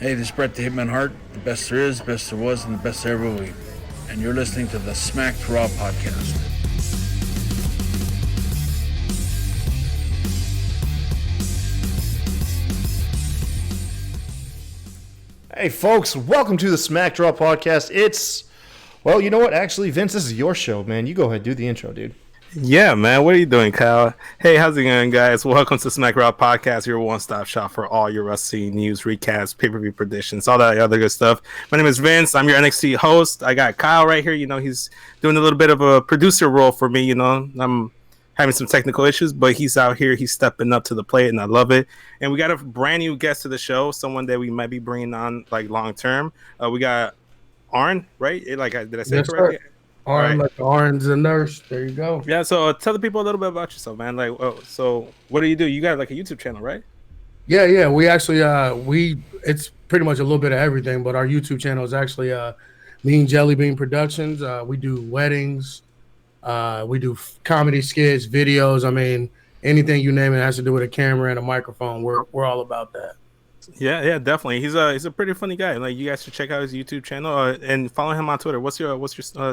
Hey, this is Brett the Hitman Hart, the best there is, best there was, and the best there ever will be. And you're listening to the Smacked Raw podcast. Hey, folks, welcome to the Smack Raw podcast. Well, you know what? Actually, Vince, this is your show, man. You go ahead, do the intro, dude. Yeah, man. What are you doing, Kyle? Hey, how's it going, guys? Welcome to Smack Raw Podcast, your one-stop shop for all your wrestling news, recaps, pay-per-view predictions, all that other good stuff. My name is Vince. I'm your NXT host. I got Kyle right here. You know, he's doing a little bit of a producer role for me. You know, I'm having some technical issues, but he's out here. He's stepping up to the plate, and I love it. And we got a brand new guest to the show, someone that we might be bringing on like long-term. We got Arn, right? Did I say it correctly? Sir. Arn, like Arn's a nurse. There you go. Yeah, so tell the people a little bit about yourself, man. Like, so what do? You got like a YouTube channel, right? Yeah. We actually, it's pretty much a little bit of everything, but our YouTube channel is actually meanjellybean Productions. We do weddings, we do comedy skits, videos. I mean, anything you name it has to do with a camera and a microphone. We're all about that. Yeah, definitely. He's a pretty funny guy. Like, you guys should check out his YouTube channel and follow him on Twitter. What's your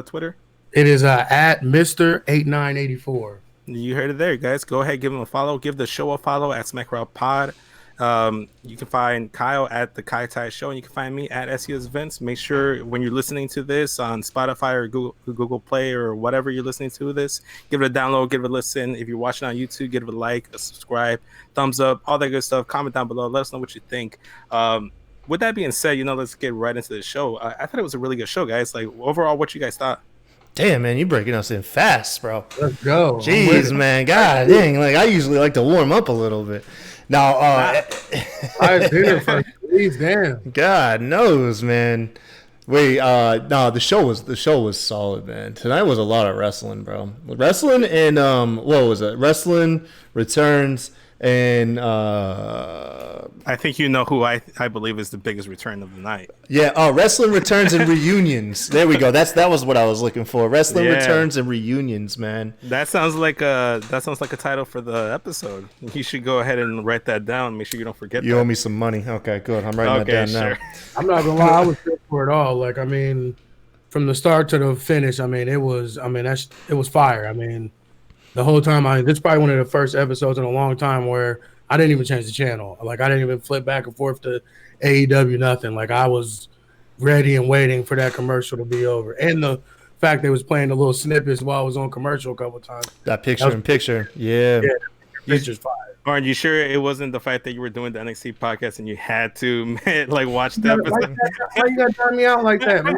Twitter? It is at Mr. 8984. You heard it there, guys. Go ahead, give him a follow. Give the show a follow at SmackRaw Pod. You can find Kyle at the Kai Tai Show, and you can find me at SES Vince. Make sure when you're listening to this on Spotify or Google Play or whatever you're listening to this, give it a download, give it a listen. If you're watching on YouTube, give it a like, a subscribe, thumbs up, all that good stuff. Comment down below. Let us know what you think. With that being said, let's get right into the show. I thought it was a really good show, guys. Like, overall, what you guys thought? Damn, man, you breaking us in fast, bro. Let's go. Jeez, man. God dang. Like, I usually like to warm up a little bit. Now, I dinner first. Please, damn. God knows, man. Wait, no, the show was solid, man. Tonight was a lot of wrestling, bro. Wrestling and what was it? Wrestling, returns, and I think you know who I believe is the biggest return of the night. Yeah, wrestling returns and reunions. There we go. That was what I was looking for. Wrestling returns and reunions, man. That sounds like a title for the episode. You should go ahead and write that down. Make sure you don't forget. You owe me some money. Okay, good. I'm writing that down now. I'm not gonna lie, I was good for it all. Like, I mean, from the start to the finish, it was fire. I mean, the whole time, this is probably one of the first episodes in a long time where I didn't even change the channel. Like, I didn't even flip back and forth to AEW, nothing. Like, I was ready and waiting for that commercial to be over. And the fact they was playing the little snippets while I was on commercial a couple of times. That picture. Yeah. Yeah, picture's fire. Are you sure it wasn't the fact that you were doing the NXT podcast and you had to like watch the episode? Why you gotta dime me out like that, man?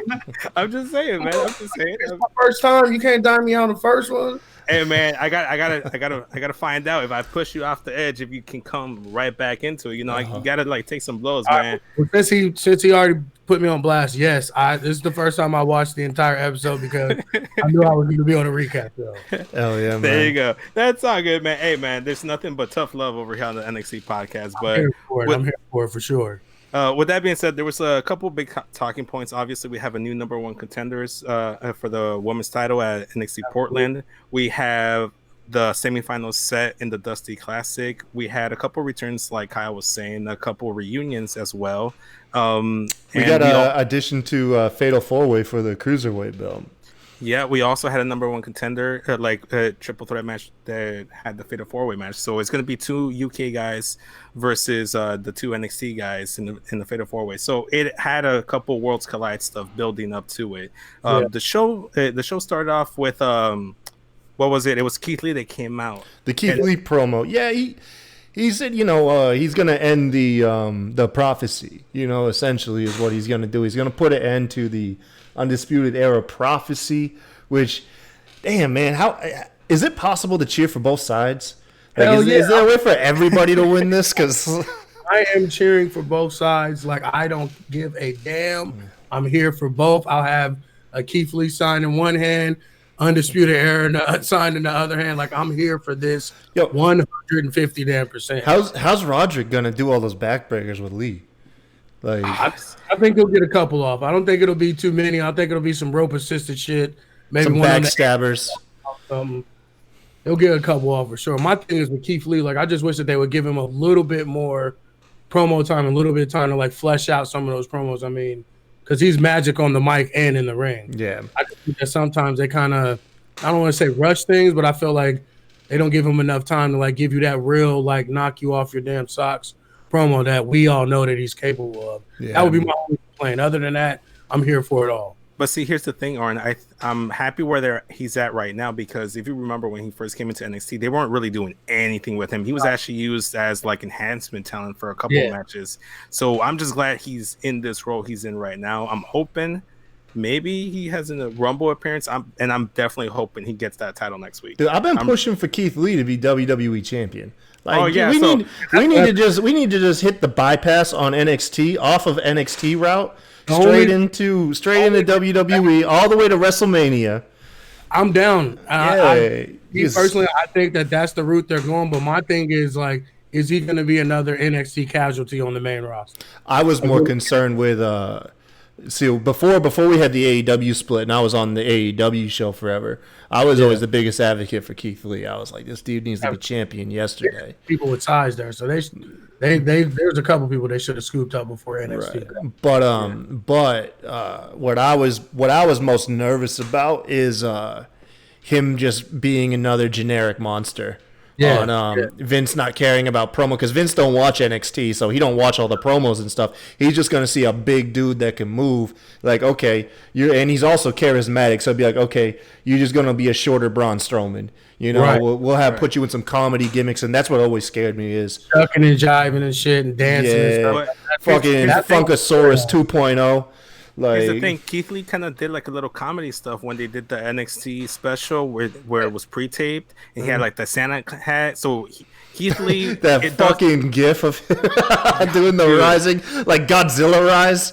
I'm just saying, man. It's my first time. You can't dime me out on the first one. Hey, man, I gotta find out if I push you off the edge, if you can come right back into it. You gotta like take some blows, man. Well, since he already put me on blast, yes, this is the first time I watched the entire episode because I knew I was going to be on a recap show. Hell yeah, man. There you go. That's all good, man. Hey, man, there's nothing but tough love over here on the NXT podcast. But I'm here for it for sure. With that being said, there was a couple big talking points. Obviously, we have a new number one contenders for the women's title at NXT Portland. We have the semifinals set in the Dusty Classic. We had a couple returns, like Kyle was saying, a couple reunions as well. We got an addition to Fatal 4-Way for the Cruiserweight belt. Yeah, we also had a number one contender, like a triple threat match that had the Fatal 4-Way match. So it's going to be two UK guys versus the two NXT guys in the Fatal 4-Way. So it had a couple Worlds Collide stuff building up to it. The show started off with what was it? It was Keith Lee that came out. The Keith Lee promo. Yeah, he said, he's going to end the prophecy. Essentially is what he's going to do. He's going to put an end to the Undisputed Era prophecy, which, damn, man, how is it possible to cheer for both sides? Like, is there a way for everybody to win this? Because I am cheering for both sides. Like, I don't give a damn. I'm here for both. I'll have a Keith Lee sign in one hand, Undisputed Era signed in the other hand. Like, I'm here for this 150 damn %. How's Roderick gonna do all those backbreakers with Lee? Like, I think he'll get a couple off. I don't think it'll be too many. I think it'll be some rope assisted shit. Maybe some one backstabbers. He'll get a couple off for sure. My thing is with Keith Lee, like, I just wish that they would give him a little bit more promo time, a little bit of time to like flesh out some of those promos. I mean, because he's magic on the mic and in the ring. Yeah. I think that sometimes they kind of, I don't want to say rush things, but I feel like they don't give him enough time to like give you that real like knock you off your damn socks promo that we all know that he's capable of. Yeah. That would be my only complaint. Other than that, I'm here for it all. But see, here's the thing, Arn. I'm happy where he's at right now, because if you remember when he first came into NXT, they weren't really doing anything with him. He was actually used as like enhancement talent for a couple of matches. So I'm just glad he's in this role he's in right now. I'm hoping maybe he has a Rumble appearance. I'm definitely hoping he gets that title next week. Dude, I've been pushing for Keith Lee to be WWE champion. Like, yeah, we need to just hit the bypass on NXT off of NXT route straight into WWE all the way to WrestleMania. I'm down. Personally, I think that's the route they're going. But my thing is like, is he going to be another NXT casualty on the main roster? I was more concerned with before we had the AEW split, and I was on the AEW show forever. I was always the biggest advocate for Keith Lee. I was like, this dude needs to be champion yesterday. People with ties there, so there's a couple people they should have scooped up before NXT. Right. But what I was most nervous about is him just being another generic monster. Vince not caring about promo, because Vince don't watch NXT, so he don't watch all the promos and stuff. He's just gonna see a big dude that can move. Like, okay, and he's also charismatic, so it'd be like, okay, you're just gonna be a shorter Braun Strowman. You know, we'll put you in some comedy gimmicks, and that's what always scared me is ducking and jiving and shit and dancing. Yeah, and stuff. fucking Funkasaurus 2.0. Like, here's the thing, Keith Lee kind of did like a little comedy stuff when they did the NXT special where it was pre-taped, and he had like the Santa hat. So Keith Lee, gif of doing the rising, like Godzilla rise.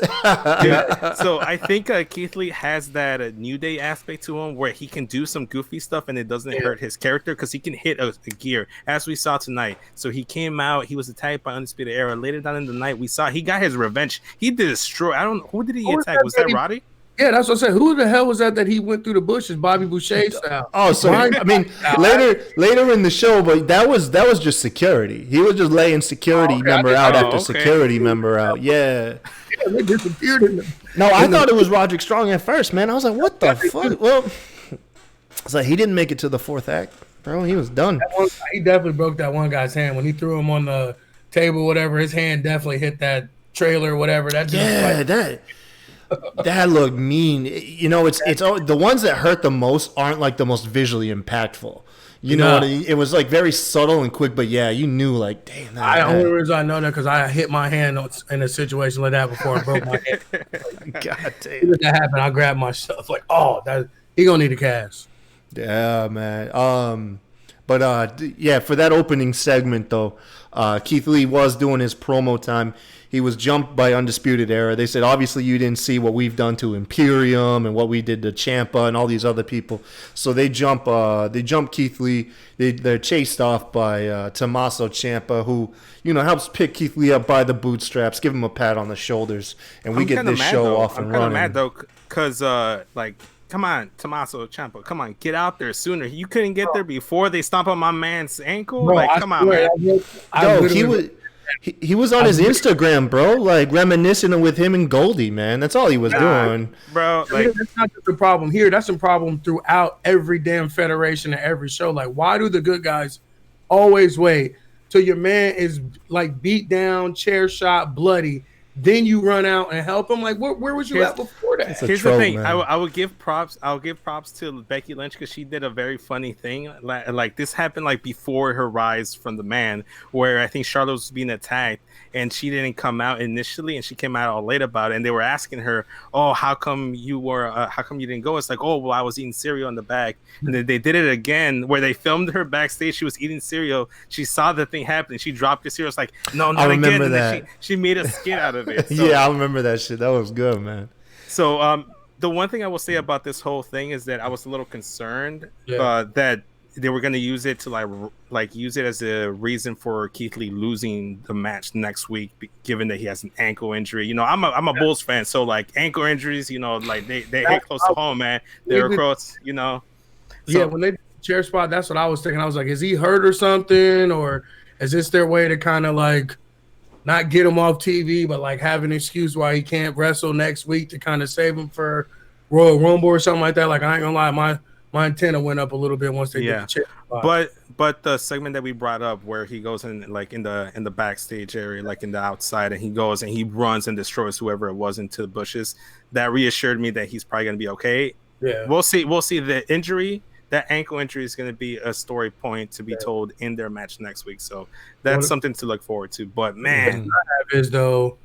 So I think Keith Lee has that New Day aspect to him, where he can do some goofy stuff and it doesn't hurt his character, because he can hit a gear, as we saw tonight. So he came out, he was attacked by Undisputed Era. Later down in the night, we saw he got his revenge. He destroyed. I don't know, who did he attack? Was that Roddy? Yeah, that's what I said. Who the hell was that he went through the bushes, Bobby Boucher style? Oh, so I mean, later in the show, but that was just security. He was just laying security member out after security member out. Yeah, they disappeared in the. No, I thought it was Roderick Strong at first, man. I was like, what the fuck? Well, it's like he didn't make it to the fourth act, bro. He was done. He definitely broke that one guy's hand when he threw him on the table. Whatever, his hand definitely hit that trailer. Whatever that. That looked mean. You know, it's the ones that hurt the most aren't like the most visually impactful. You know what I mean? It was like very subtle and quick, but yeah, you knew like, damn. The only reason I know that because I hit my hand in a situation like that before I broke my hand. God damn. If that happened, I grabbed myself like, oh, he gonna need a cast. Yeah, man. But for that opening segment though, Keith Lee was doing his promo time. He was jumped by Undisputed Era. They said, obviously, you didn't see what we've done to Imperium and what we did to Ciampa and all these other people. So they jump Keith Lee. They're chased off by Tommaso Ciampa, who, you know, helps pick Keith Lee up by the bootstraps, give him a pat on the shoulders, and we get this show off and running. I'm kind of mad, though, because, come on, Tommaso Ciampa, come on, get out there sooner. You couldn't get there before they stomp on my man's ankle? Bro, come on, man. He was on his Instagram, bro, like reminiscing with him and Goldie, man. That's all he was doing, bro. Like, that's not just the problem here. That's a problem throughout every damn federation and every show. Like, why do the good guys always wait till your man is like beat down, chair shot, bloody? Then you run out and help him. Like, where was you at before that? Here's the thing. I would give props. I'll give props to Becky Lynch because she did a very funny thing. Like this happened like before her rise from the man, where I think Charlotte was being attacked and she didn't come out initially, and she came out all late about it. And they were asking her, "Oh, how come you didn't go?" It's like, "Oh, well, I was eating cereal in the back." And then they did it again, where they filmed her backstage. She was eating cereal. She saw the thing happening. She dropped the cereal. It's like, "No, not again." And then she made a skit out of it. So, yeah, I remember that shit. That was good, man. So, the one thing I will say about this whole thing is that I was a little concerned that they were going to use it to like use it as a reason for Keith Lee losing the match next week, given that he has an ankle injury. You know, I'm a Bulls fan, so like ankle injuries, you know, like they hit close to home, man. They're across, you know. So, yeah, when they did the chair spot, that's what I was thinking. I was like, is he hurt or something, or is this their way to kind of like not get him off TV, but like have an excuse why he can't wrestle next week to kind of save him for Royal Rumble or something like that. Like I ain't gonna lie, my antenna went up a little bit once they did the chair. But the segment that we brought up where he goes in like in the backstage area, like in the outside, and he goes and he runs and destroys whoever it was into the bushes, that reassured me that he's probably gonna be okay. Yeah, we'll see. The injury, that ankle injury, is going to be a story point to be told in their match next week. So that's something to look forward to. But man, is though,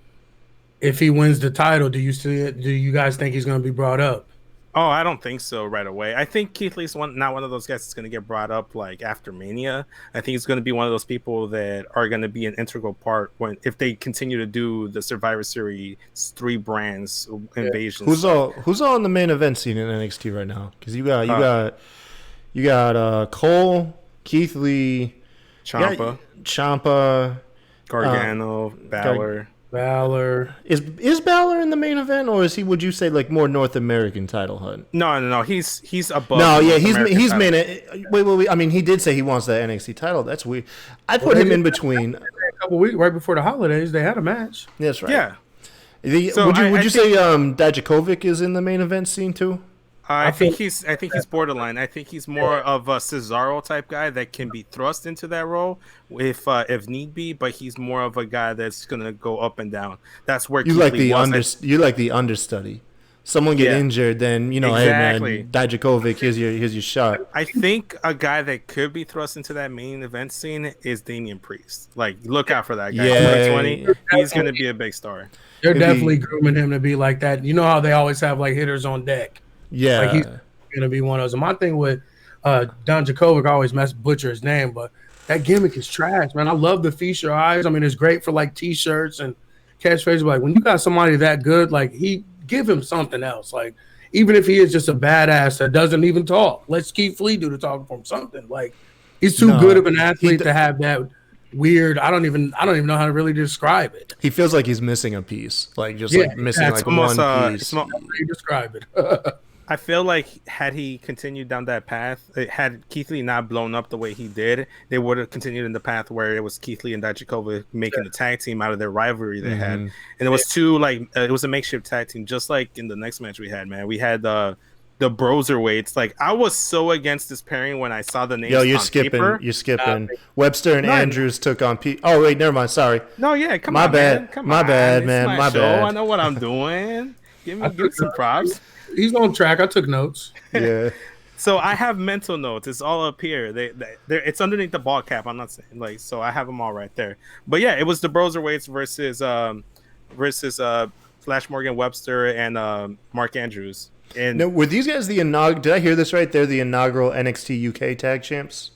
if he wins the title, do you guys think he's going to be brought up? Oh, I don't think so right away. I think Keith Lee's not one of those guys that's going to get brought up like after Mania. I think he's going to be one of those people that are going to be an integral part if they continue to do the Survivor Series 3 brands invasions. Who's all in the main event scene in NXT right now? Because you got Cole, Keith Lee, Ciampa, Gargano, Balor. Is Balor in the main event, or is he? Would you say like more North American title hunt? No. He's above. No, yeah, he's main. Wait. I mean, he did say he wants that NXT title. That's weird. I put him in between. A couple weeks right before the holidays, they had a match. That's right. Yeah. Would you say Dijakovic is in the main event scene too? I think he's borderline. I think he's more of a Cesaro type guy that can be thrust into that role if need be, but he's more of a guy that's gonna go up and down. That's where you like the understudy. Someone get injured, then exactly. Hey man, Dijakovic, here's your shot. I think a guy that could be thrust into that main event scene is Damian Priest. Like, look out for that guy. Yeah, 2020, he's gonna be a big star. They're definitely grooming him to be like that. You know how they always have like hitters on deck. Yeah, like he's gonna be one of those. And my thing with Dijakovic, I always butcher his name, but that gimmick is trash, man. I love the feast your eyes. I mean, it's great for like t-shirts and catchphrases. But like when you got somebody that good, like give him something else. Like even if he is just a badass that doesn't even talk, let's Keith Lee do the talking for him. Something like he's too good of an athlete to have that weird. I don't even know how to really describe it. He feels like he's missing a piece, like missing like almost, one piece. How do you describe it? I feel like had he continued down that path, had Keith Lee not blown up the way he did, they would have continued in the path where it was Keith Lee and Dijakovic making the tag team out of their rivalry they had, and it was it was a makeshift tag team, just like in the next match we had. Man, we had the Broserweights. Like I was so against this pairing when I saw the names. You're skipping. Webster and Andrews took on Pete. Oh wait, never mind. Sorry. No, yeah, come on. My bad, Man. My show. bad. I know what I'm doing. Give me some props. He's on track. I took notes. Yeah. So I have mental notes. It's all up here. It's underneath the ball cap. I'm not saying so I have them all right there. But yeah, it was the Broserweights versus Flash Morgan Webster and Mark Andrews. And now, were these guys did I hear this right? They're the inaugural NXT UK tag champs?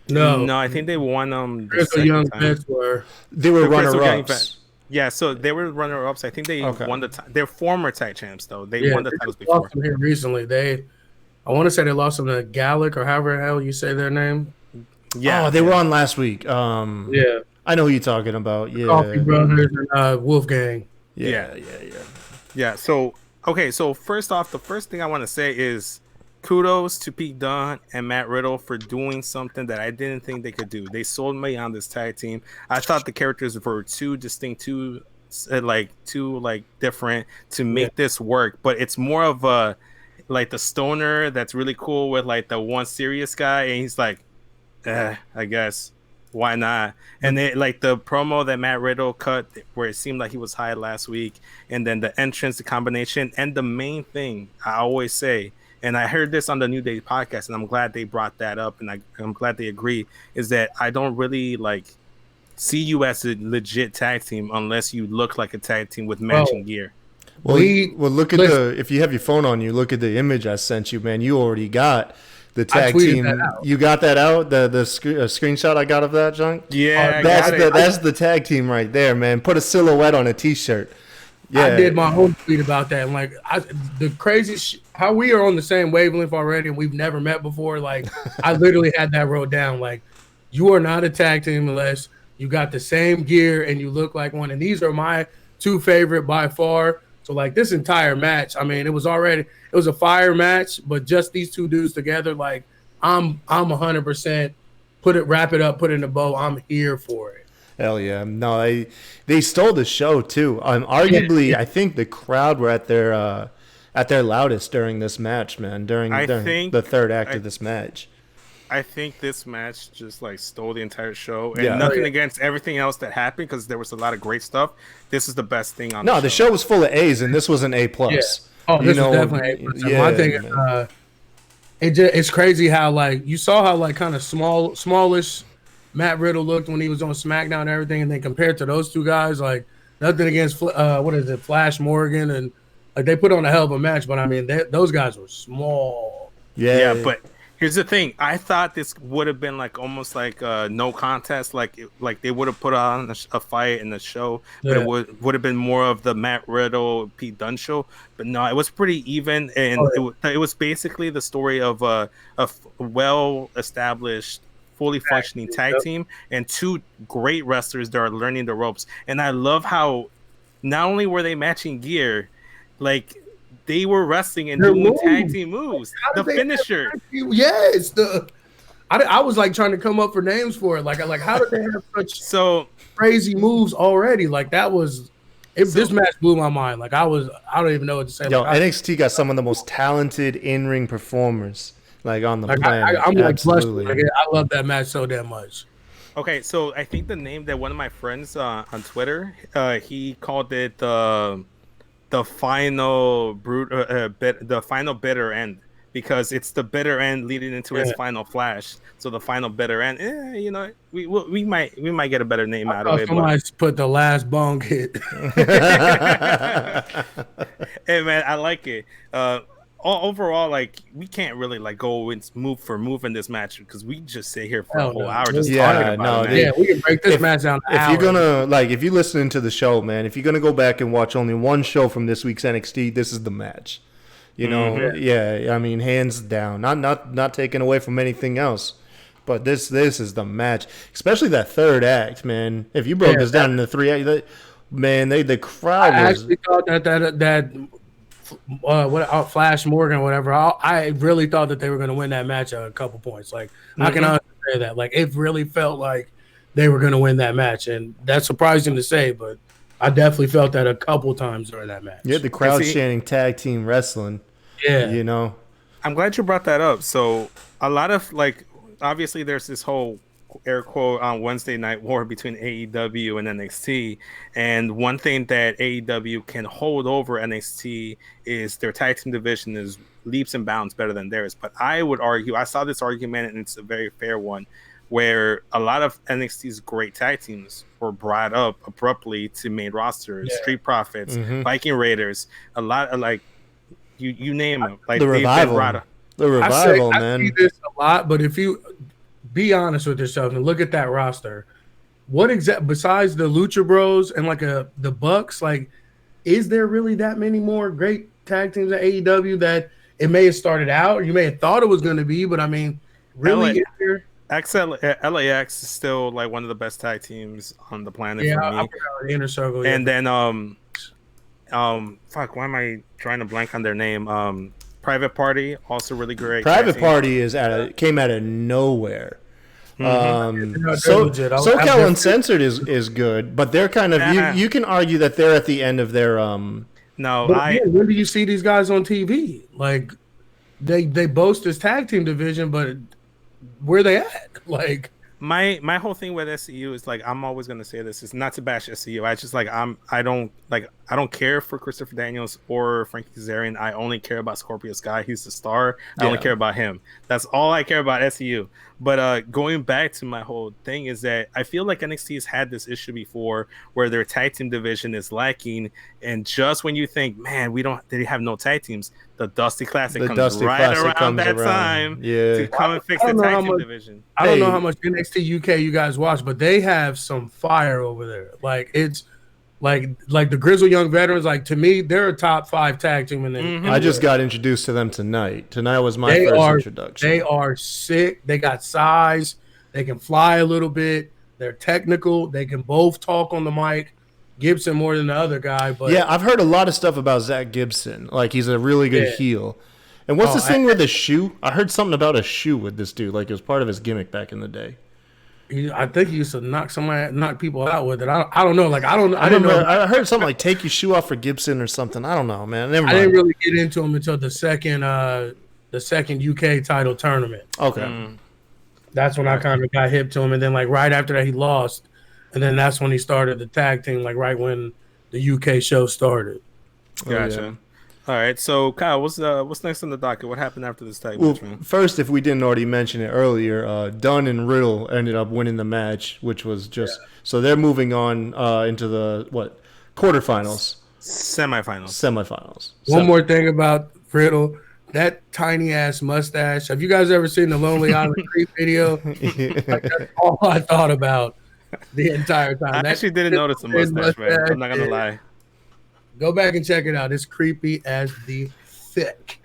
No, I think they won the young vets were. They were runner-ups. Yeah, so they were runner-ups. I think they won they're former tag champs though. They won the titles before. Lost them here recently. I want to say they lost them to Gallic or however the hell you say their name. Yeah, they were on last week. Yeah, I know who you're talking about. Yeah, Coffee Brothers and Wolfgang. Yeah. So so first off, the first thing I want to say is kudos to Pete Dunne and Matt Riddle for doing something that I didn't think they could do. They sold me on this tag team. I thought the characters were too distinct, too different to make this work. But it's more of a like the stoner that's really cool with like the one serious guy, and he's like, I guess why not? And they like the promo that Matt Riddle cut where it seemed like he was high last week, and then the entrance, the combination, and the main thing I always say. And I heard this on the New Day podcast, and I'm glad they brought that up, and I'm glad they agree, is that I don't really see you as a legit tag team unless you look like a tag team with matching gear. Well, look at if you have your phone on you, look at the image I sent you, man. You already got the tag team. You got that out? The screenshot I got of that, junk? Yeah, that's the tag team right there, man. Put a silhouette on a t-shirt. Yeah. I did my whole tweet about that. And the crazy how we are on the same wavelength already and we've never met before. Like I literally had that wrote down. Like you are not a tag team unless you got the same gear and you look like one. And these are my two favorite by far. So like this entire match, I mean, it was a fire match, but just these two dudes together, I'm 100% wrap it up, put it in a bow. I'm here for it. Hell yeah. No, they stole the show too. Arguably, I think the crowd were at their loudest during this match, man. During the third act of this match. I think this match just like stole the entire show, and Yeah. nothing against everything else that happened because there was a lot of great stuff. This is the best thing on. No, the show was full of A's, and this was an A plus. Yeah. Oh, this was definitely A+. Yeah, my thing is, it's crazy how like you saw how like kind of smallish Matt Riddle looked when he was on SmackDown and everything, and then compared to those two guys, like nothing against what is it, Flash Morgan, and like they put on a hell of a match, but I mean those guys were small. Yeah, but here's the thing. I thought this would have been like almost like no contest, like they would have put on a fight in the show, but it would have been more of the Matt Riddle Pete Dunne show. But no, it was pretty even, and it was basically the story of a well established, fully functioning tag team and two great wrestlers that are learning the ropes. And I love how not only were they matching gear, like they were wrestling and doing tag team moves. The finisher. Yes, I was like trying to come up for names for it. Like how did they have such crazy moves already? Like that was this match blew my mind. Like I don't even know what to say. Yo, like, NXT got some of the most talented in-ring performers like on the planet. I'm like absolutely. Like, I love that match so damn much. Okay, so I think the name that one of my friends on Twitter, he called it the final the final bitter end, because it's the bitter end leading into his final flash. So the final bitter end, we might get a better name out of it. Somebody put the last bong hit. Hey man, I like it. Overall, like we can't really like go and move for move in this match because we just sit here for a whole hour just talking about it. Yeah, we can break this match down. If you're gonna if you're listening to the show, man, if you're gonna go back and watch only one show from this week's NXT, this is the match. You know, I mean, hands down, not taken away from anything else, but this is the match, especially that third act, man. If you broke this down into three acts, man, the crowd. I actually thought that Flash Morgan or whatever. I really thought that they were going to win that match at a couple points. Like I can honestly say that. Like it really felt like they were going to win that match, and that's surprising to say, but I definitely felt that a couple times during that match. Yeah, the crowd chanting tag team wrestling. Yeah, you know. I'm glad you brought that up. So a lot of like, obviously, there's this whole air quote on Wednesday night war between AEW and NXT, and one thing that AEW can hold over NXT is their tag team division is leaps and bounds better than theirs. But I would argue, I saw this argument, and it's a very fair one, where a lot of NXT's great tag teams were brought up abruptly to main rosters. Street Profits, Viking Raiders, a lot of like you name them, like the revival, man. I see this a lot, but if you be honest with yourself and look at that roster, what besides the Lucha Bros and like the Bucks, like is there really that many more great tag teams at AEW that it may have started out or you may have thought it was going to be, but I mean, really, LAX is still like one of the best tag teams on the planet for me. I forgot the Inner Circle. And then fuck, why am I trying to blank on their name? Private Party, also really great. Private Party came out of nowhere. SoCal Uncensored is good, but they're kind of you can argue that they're at the end of their when do you see these guys on TV? Like they boast this tag team division, but where they at? Like my whole thing with SCU is like, I'm always gonna say this, is not to bash SCU. I just like I don't care for Christopher Daniels or Frankie Kazarian. I only care about Scorpio Sky. He's the star. I only care about him. That's all I care about SCU. But going back to my whole thing is that I feel like NXT has had this issue before where their tag team division is lacking, and just when you think, man, they have no tag teams, the Dusty Classic comes around that time to come and fix the tag team division. I don't know how much NXT UK you guys watch, but they have some fire over there. Like it's like the Grizzled Young Veterans. Like to me, they're a top 5 tag team in the. I just got introduced to them tonight. Tonight was my first introduction. They are sick. They got size. They can fly a little bit. They're technical. They can both talk on the mic. Gibson more than the other guy, but yeah, I've heard a lot of stuff about Zach Gibson. Like he's a really good heel. And what's this thing with the shoe? I heard something about a shoe with this dude. Like it was part of his gimmick back in the day. I think he used to knock people out with it. I don't know. Like I didn't remember, know. I heard something like take your shoe off for Gibson or something. I don't know, man. Never mind. I didn't really get into him until the second UK title tournament. Okay. That's when I kind of got hip to him, and then like right after that he lost, and then that's when he started the tag team. Like right when the UK show started. Gotcha. Yeah. All right, so Kyle, what's next on the docket? What happened after this tag Well, match, man? first, if we didn't already mention it earlier, Dunn and Riddle ended up winning the match, which was just so they're moving on into the quarterfinals, semifinals. One more thing about Riddle, that tiny ass mustache. Have you guys ever seen the Lonely Island Creep video? Like, that's all I thought about the entire time. I actually didn't notice the mustache, man. I'm not gonna lie. Go back and check it out. It's creepy as the thick.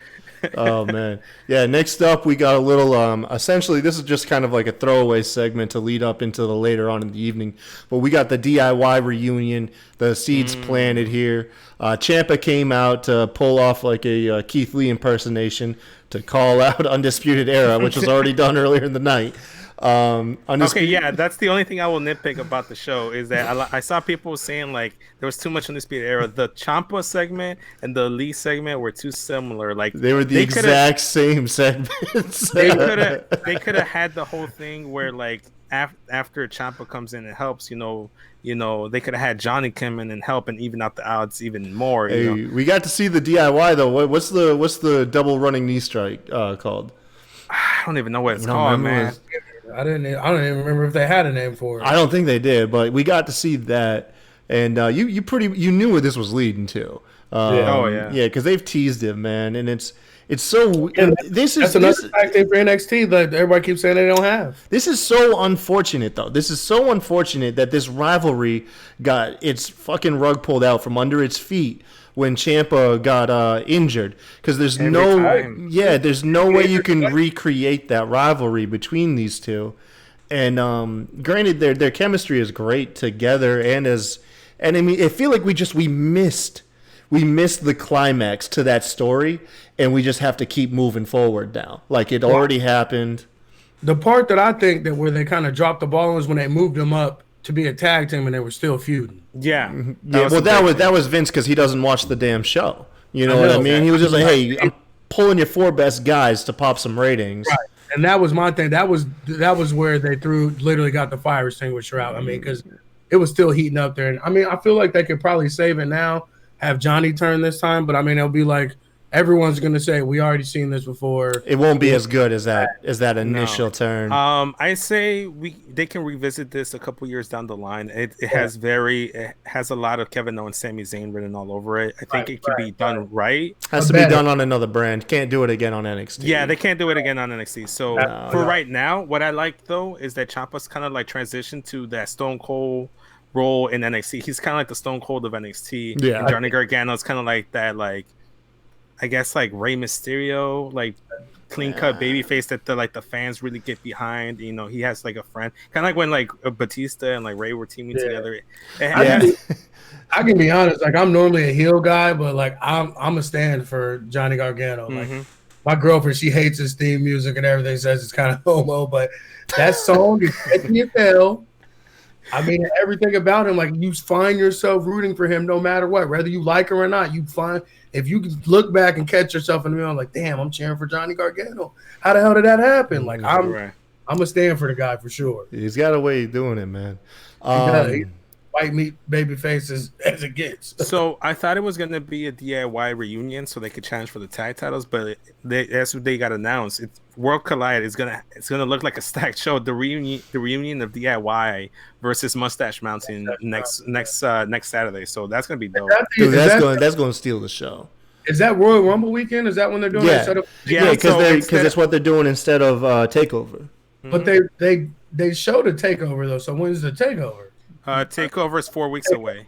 Oh man, yeah. Next up, we got a little. Essentially, this is just kind of like a throwaway segment to lead up into the later on in the evening. But we got the DIY reunion. The seeds planted here. Ciampa came out to pull off like a Keith Lee impersonation to call out Undisputed Era, which was already done earlier in the night. Okay, yeah, that's the only thing I will nitpick about the show is that I saw people saying like there was too much Undisputed Era. The Ciampa segment and the Lee segment were too similar. Like they were the exact same segments. They could have had the whole thing where like after Ciampa comes in and helps, you know, they could have had Johnny come in and help and even out the odds even more. Hey, we got to see the DIY though. What's the double running knee strike called? I don't even know what it's called, man. I don't even remember if they had a name for it. I don't think they did, but we got to see that, and you knew where this was leading to. Yeah, because they've teased it, man, and it's so. That's another tactic for NXT that everybody keeps saying they don't have. This is so unfortunate, though. This is so unfortunate that this rivalry got its fucking rug pulled out from under its feet when Ciampa got injured, because there's no way you can recreate that rivalry between these two. And granted, their chemistry is great together, and I mean, I feel like we missed the climax to that story, and we just have to keep moving forward now. Like it already happened. The part that I think that where they kind of dropped the ball was when they moved them up to be a tag team and they were still feuding. Yeah. That was Vince because he doesn't watch the damn show. You know what I mean? He was just like, hey, I'm pulling your 4 best guys to pop some ratings. Right. And that was my thing. That was where they literally got the fire extinguisher out. I mean, because it was still heating up there. And I mean, I feel like they could probably save it now, have Johnny turn this time. But I mean, it'll be like everyone's gonna say we already seen this before. It won't be as good as that initial turn. I say they can revisit this a couple years down the line. It has a lot of Kevin Owens, Sami Zayn written all over it. I think it can be done right. Has to be done on another brand. Can't do it again on NXT. Yeah, they can't do it again on NXT. So right now, what I like though is that Ciampa's kind of like transitioned to that Stone Cold role in NXT. He's kind of like the Stone Cold of NXT. Yeah, and Johnny Gargano's kind of like that, like I guess like Rey Mysterio, like clean cut babyface that the fans really get behind. You know, he has like a friend, kind of like when like Batista and like Rey were teaming together. I can be honest, like I'm normally a heel guy, but like I'm a stand for Johnny Gargano. Like my girlfriend, she hates his theme music and everything, says it's kind of homo, but that song is catchy as hell. I mean, everything about him, like you find yourself rooting for him no matter what, whether you like him or not. You find if you look back and catch yourself in the middle, like, damn, I'm cheering for Johnny Gargano. How the hell did that happen? Like, I'm a stand for the guy for sure. He's got a way of doing it, man. He's white meat baby faces as it gets. So I thought it was gonna be a DIY reunion so they could challenge for the tag titles, but that's what they got announced. It's World Collide is gonna look like a stacked show. The reunion of DIY versus Mustache Mountain next Saturday. So that's gonna be dope. Dude, that's going to steal the show. Is that Royal Rumble weekend? Is that when they're doing it? Yeah, because it's what they're doing instead of Takeover. But they showed a Takeover though. So when's the Takeover? Takeover is 4 weeks away.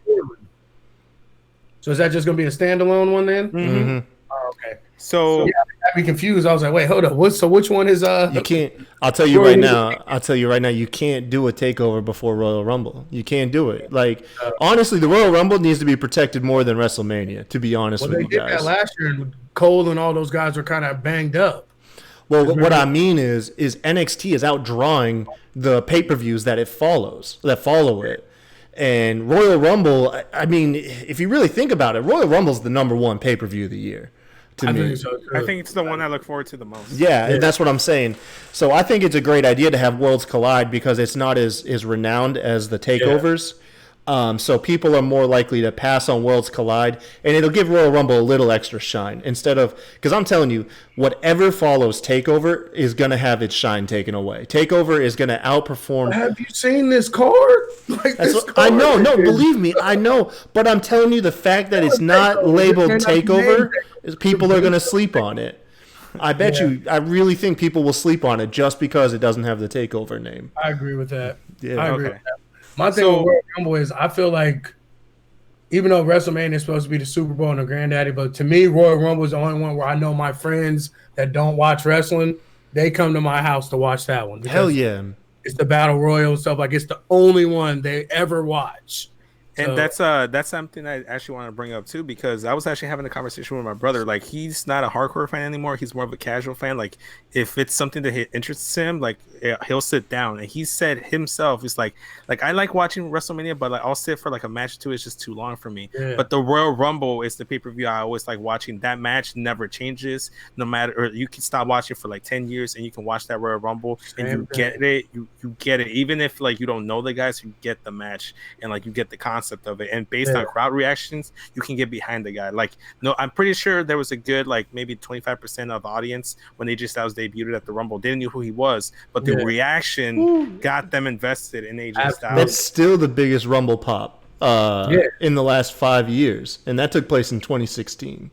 So is that just going to be a standalone one then? Mm-hmm. Oh, okay. So yeah, I got me confused. I was like, wait, hold up. Which one is You can't. I'll tell you right now. You can't do a takeover before Royal Rumble. You can't do it. Like honestly, the Royal Rumble needs to be protected more than WrestleMania. To be honest with you guys. They did that last year, and Cole and all those guys were kind of banged up. Well, what I mean is NXT is outdrawing the pay-per-views that follow it. And Royal Rumble, I mean, if you really think about it, Royal Rumble's the number one pay-per-view of the year. To me. Think so, I think it's the one I look forward to the most. Yeah, that's what I'm saying. So I think it's a great idea to have Worlds Collide because it's not as renowned as the takeovers. So people are more likely to pass on Worlds Collide, and it'll give Royal Rumble a little extra shine instead of because I'm telling you, whatever follows Takeover is going to have its shine taken away. Takeover is going to outperform. Have you seen this card? Like this card I know, no, believe me, I know, but I'm telling you, the fact that it's not labeled Takeover is people are going to sleep on it. I bet you. I really think people will sleep on it just because it doesn't have the Takeover name. I agree with that. Yeah. I agree with that. My thing with Royal Rumble is I feel like even though WrestleMania is supposed to be the Super Bowl and the granddaddy, but to me, Royal Rumble is the only one where I know my friends that don't watch wrestling, they come to my house to watch that one. Hell yeah. It's the Battle Royal and stuff. Like, it's the only one they ever watch. And that's something I actually want to bring up too, because I was actually having a conversation with my brother. Like, he's not a hardcore fan anymore. He's more of a casual fan. Like, if it's something that interests him, like he'll sit down. And he said himself, he's like I like watching WrestleMania, but like I'll sit for like a match or two. It's just too long for me. Yeah. But the Royal Rumble is the pay-per-view I always like watching. That match never changes, no matter. Or you can stop watching for like 10 years and you can watch that Royal Rumble and you get it. You get it, even if like you don't know the guys. You get the match and like you get the concept of it, and based on crowd reactions you can get behind the guy. Like, no, I'm pretty sure there was a good like maybe 25% of the audience when AJ Styles debuted at the Rumble didn't know who he was, but the reaction got them invested in AJ Styles. That's still the biggest Rumble pop in the last 5 years, and that took place in 2016.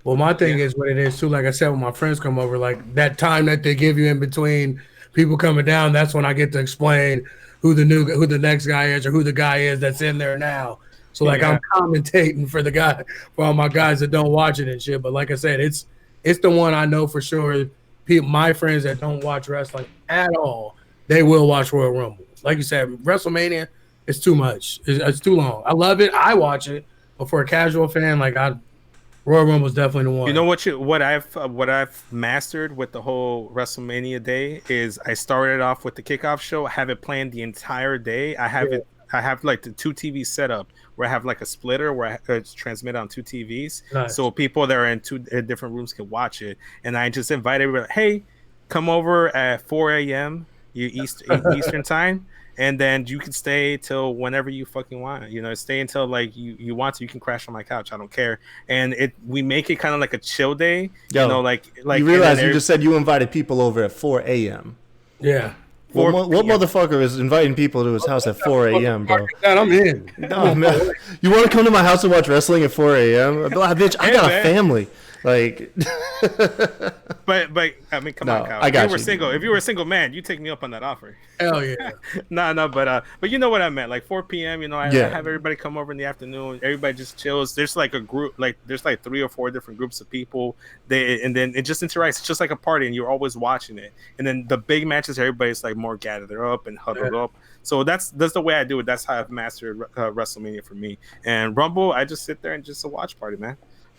Well, my thing is what it is too. Like I said, when my friends come over, like that time that they give you in between people coming down, that's when I get to explain who the next guy is or who the guy is that's in there now. So like I'm commentating for all my guys that don't watch it and shit. But like I said, it's the one I know for sure. My friends that don't watch wrestling at all, they will watch Royal Rumble. Like you said, WrestleMania, it's too much. It's too long. I love it. I watch it, but for a casual fan, like Royal Rumble is definitely the one. You know what I've mastered with the whole WrestleMania day is I started off with the kickoff show. I have it planned the entire day. I have like the two TVs set up where I have like a splitter where it's transmitted on two TVs, so people that are in two different rooms can watch it. And I just invite everybody, hey, come over at 4 a.m. Eastern time. And then you can stay till whenever you fucking want. You know, stay until like you want to. You can crash on my couch. I don't care. And we make it kind of like a chill day. Yo, you know, like you realize you just said you invited people over at 4 a.m. Yeah. What motherfucker is inviting people to his house at 4 a.m., bro? I'm in. No, man. You want to come to my house and watch wrestling at 4 a.m.? Bitch, I got a family. Like, but I mean, come on, Kyle. If you were a single man, you take me up on that offer. Hell yeah. But you know what I meant, like 4 p.m. You know, I have everybody come over in the afternoon. Everybody just chills. There's like a group, like there's like 3 or 4 different groups of people. And then it just interacts. It's just like a party, and you're always watching it. And then the big matches, everybody's like more gathered up and huddled up. So that's the way I do it. That's how I've mastered WrestleMania for me. And Rumble, I just sit there and just a watch party, man.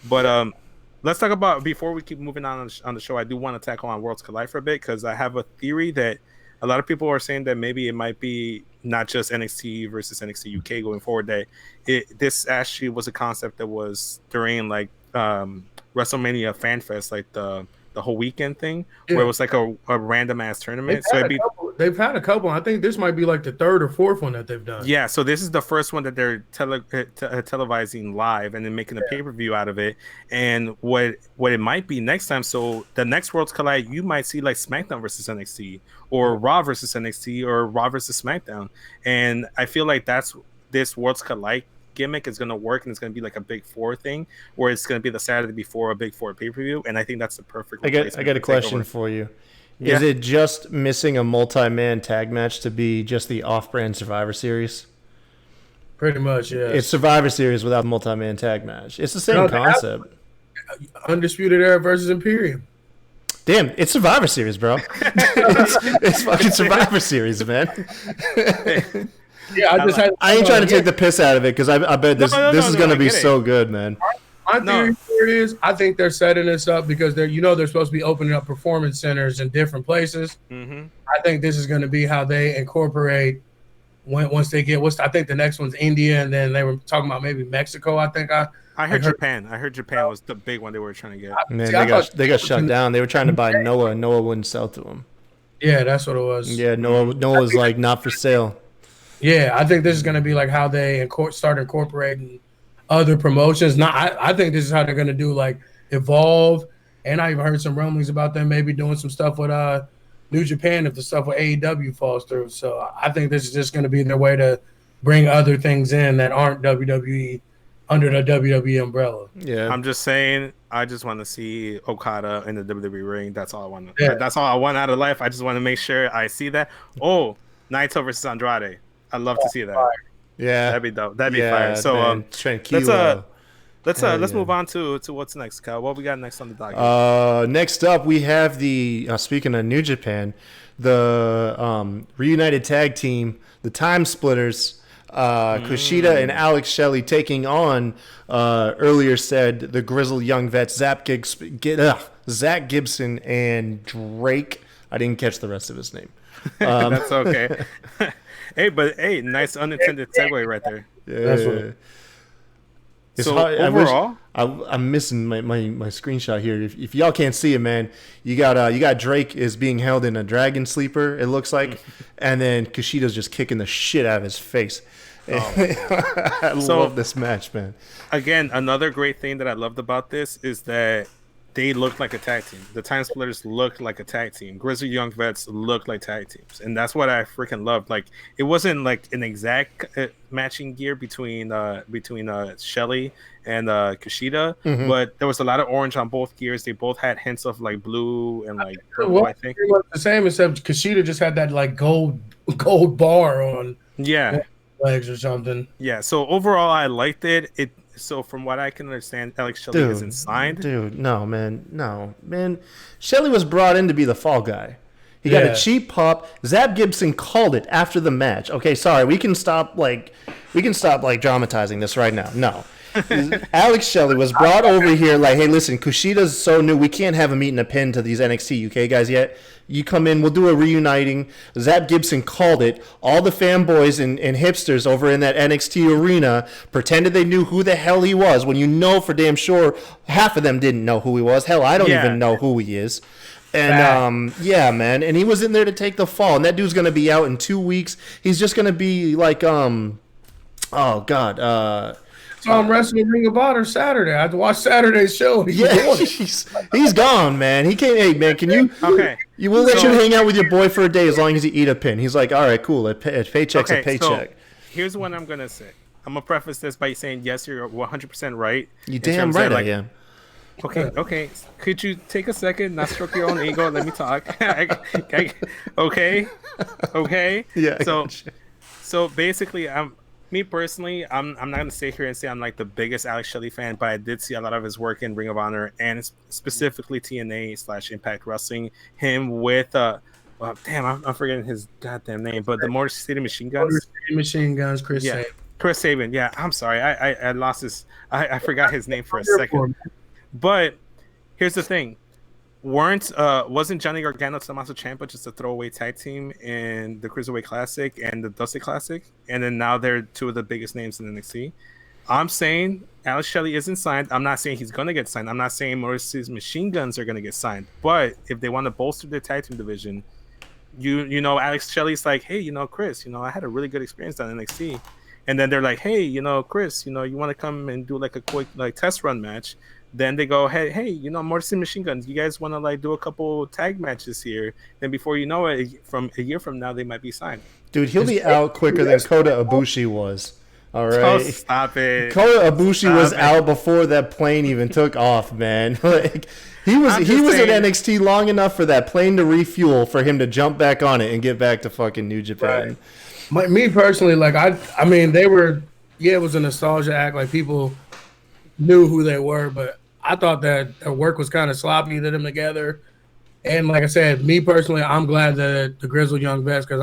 But let's talk about, before we keep moving on the show, I do want to tackle on Worlds Collide for a bit, because I have a theory that a lot of people are saying that maybe it might be not just NXT versus NXT UK going forward, that this actually was a concept that was during like WrestleMania Fan Fest, like the whole weekend thing, where it was like a random ass tournament. They've had a couple. I think this might be like the 3rd or 4th one that they've done. Yeah, so this is the first one that they're televising live and then making a pay-per-view out of it. And what it might be next time, so the next Worlds Collide, you might see like SmackDown versus NXT, or Raw versus NXT, or Raw versus SmackDown. And I feel like that's this Worlds Collide gimmick is going to work, and it's going to be like a Big Four thing, where it's going to be the Saturday before a Big Four pay-per-view. And I think that's the perfect. I got a question for you. Is it just missing a multi-man tag match to be just the off-brand Survivor Series? Pretty much, yeah. It's Survivor Series without a multi-man tag match. It's the same concept. Undisputed Era versus Imperium. Damn, it's Survivor Series, bro. it's fucking Survivor Series, man. Yeah, I ain't trying to take the piss out of it, because I bet this is going to be so good, man. My theory for it is, I think they're setting this up because they're supposed to be opening up performance centers in different places. Mm-hmm. I think this is going to be how they incorporate once they get. I think the next one's India, and then they were talking about maybe Mexico. I think I heard Japan. I heard Japan was the big one they were trying to get. Man, they got shut down. They were trying to buy Noah. Noah wouldn't sell to them. Yeah, that's what it was. Yeah, Noah was like not for sale. Yeah, I think this is going to be like how they start incorporating other promotions. I think this is how they're going to do like Evolve, and I even heard some rumblings about them maybe doing some stuff with New Japan if the stuff with AEW falls through. So I think this is just going to be their way to bring other things in that aren't WWE under the WWE umbrella. Yeah, I'm just saying. I just want to see Okada in the WWE ring. That's all I want. Yeah. That's all I want out of life. I just want to make sure I see that. Oh, Naito versus Andrade. I'd love to see that. Fire. yeah, That'd be dope. That'd be fire. So man, let's move on to what's next, Kyle. What we got next on the docket? Next up, we have the speaking of New Japan, the reunited tag team, the Time Splitters. Kushida and Alex Shelley taking on earlier said the Grizzled Young Vets Zach Gibson and Drake. I didn't catch the rest of his name. That's okay. Hey, nice unintended segue right there. Yeah. So overall, I'm missing my screenshot here. If y'all can't see it, man, you got Drake is being held in a dragon sleeper. It looks like, and then Kushida's just kicking the shit out of his face. I love this match, man. Again, another great thing that I loved about this is that they looked like a tag team. The Time Splitters looked like a tag team. Grizzly Young Vets looked like tag teams, and that's what I freaking loved. Like, it wasn't like an exact matching gear between Shelley and Kushida, but there was a lot of orange on both gears. They both had hints of like blue and like purple. I think it was the same, except Kushida just had that like gold bar on. Yeah. Legs or something. Yeah. So overall, I liked it. So from what I can understand, Alex Shelley isn't signed. Dude, no, man. Shelley was brought in to be the fall guy. He got a cheap pop. Zab Gibson called it after the match. Okay, sorry, we can stop dramatizing this right now. No. Alex Shelley was brought over here like, hey, listen, Kushida's so new, we can't have him eating a pin to these NXT UK guys yet. You come in, we'll do a reuniting. Zab Gibson called it. All the fanboys and hipsters over in that NXT arena pretended they knew who the hell he was, when you know for damn sure half of them didn't know who he was. Hell, I don't even know who he is. And yeah, man, and he was in there to take the fall, and that dude's gonna be out in 2 weeks. He's just gonna be like So I'm wrestling Ring of Honor Saturday. I had to watch Saturday's show. He's gone, man. He can't. Hey, man, can you? Okay. You will let you hang out with your boy for a day as long as you eat a pin. He's like, all right, cool. A paycheck's a paycheck. So here's what I'm gonna say. I'm gonna preface this by saying, yes, you're 100% right. You damn right, I am. Okay. Could you take a second, not stroke your own ego, and let me talk? Okay. Yeah. So basically, me personally, I'm not gonna sit here and say I'm like the biggest Alex Shelley fan, but I did see a lot of his work in Ring of Honor and specifically TNA/Impact Wrestling. Him with I'm forgetting his goddamn name, but the Motor City Machine Guns. Motor City Machine Guns, Chris Sabin. Chris Sabin. Yeah, I'm sorry, I lost his. I forgot his name for a second. But here's the thing. Wasn't Johnny Gargano Tommaso Ciampa just a throwaway tag team in the Cruiserweight Classic and the Dusty Classic, and then now they're two of the biggest names in NXT? I'm saying Alex Shelley isn't signed. I'm not saying he's gonna get signed. I'm not saying Maurice's Machine Guns are gonna get signed. But if they want to bolster their tag team division, you know, Alex Shelley's like, hey, Chris, I had a really good experience on NXT, and then they're like, hey, Chris, you want to come and do like a quick like test run match? Then they go, hey, Morrison Machine Guns, you guys want to like do a couple tag matches here? Then before you know it, from a year from now, they might be signed. Dude, he'll be out quicker than Kota Ibushi was. All right, oh, stop it. Kota Ibushi was out before that plane even took off, man. Like he was at NXT long enough for that plane to refuel for him to jump back on it and get back to fucking New Japan. Right. Me personally, like I mean, they were, it was a nostalgia act. Like people knew who they were, but I thought that their work was kind of sloppy to them together. And like I said, me personally, I'm glad that the Grizzled Young Vets, because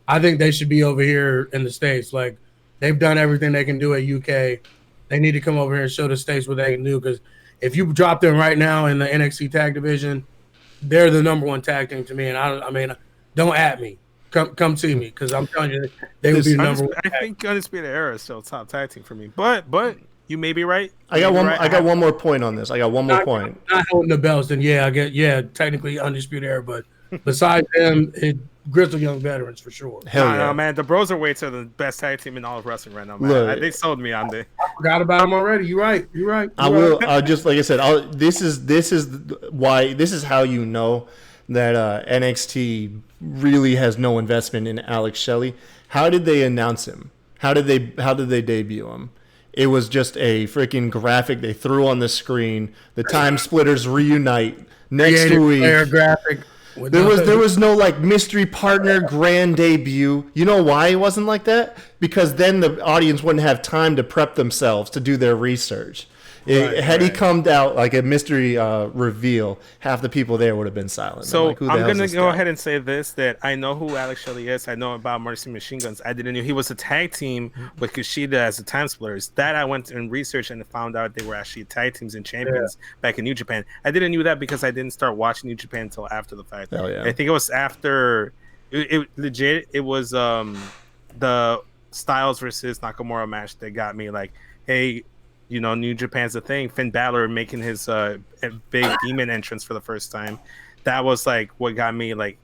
I think they should be over here in the States. Like they've done everything they can do at UK. they need to come over here and show the states what they can do. Because if you drop them right now in the NXT tag division, they're the number one tag team to me. And I mean, don't at me. Come see me because I'm telling you, they would be the number one. I think Undisputed Era is still top tag team for me. But you may be right. I got one more point on this. I got one more point. Not holding the belts, then technically Undisputed Era, but besides them, Grizzled Young Veterans for sure. Hell yeah, man. The Broserweights are the best tag team in all of wrestling right now, man. Look, they sold me on this. I forgot about them already. You're right. I will. Just like I said, this is how you know that NXT really has no investment in Alex Shelley. How did they announce him? How did they debut him? It was just a freaking graphic they threw on the screen. The Time Splitters reunite next week. Graphic. There was no like mystery partner grand debut. You know why it wasn't like that? Because then the audience wouldn't have time to prep themselves to do their research. Had he come out like a mystery reveal, half the people there would have been silent. So I'm going to go ahead and say this, that I know who Alex Shelley is. I know about Mercy Machine Guns. I didn't know he was a tag team with Kushida as the Time Splitters. That I went and researched and found out they were actually tag teams and champions back in New Japan. I didn't know that because I didn't start watching New Japan until after the fact. Hell yeah. I think it was after it was the Styles versus Nakamura match that got me like, hey, you know, New Japan's a thing. Finn Balor making his big demon entrance for the first time. That was like what got me like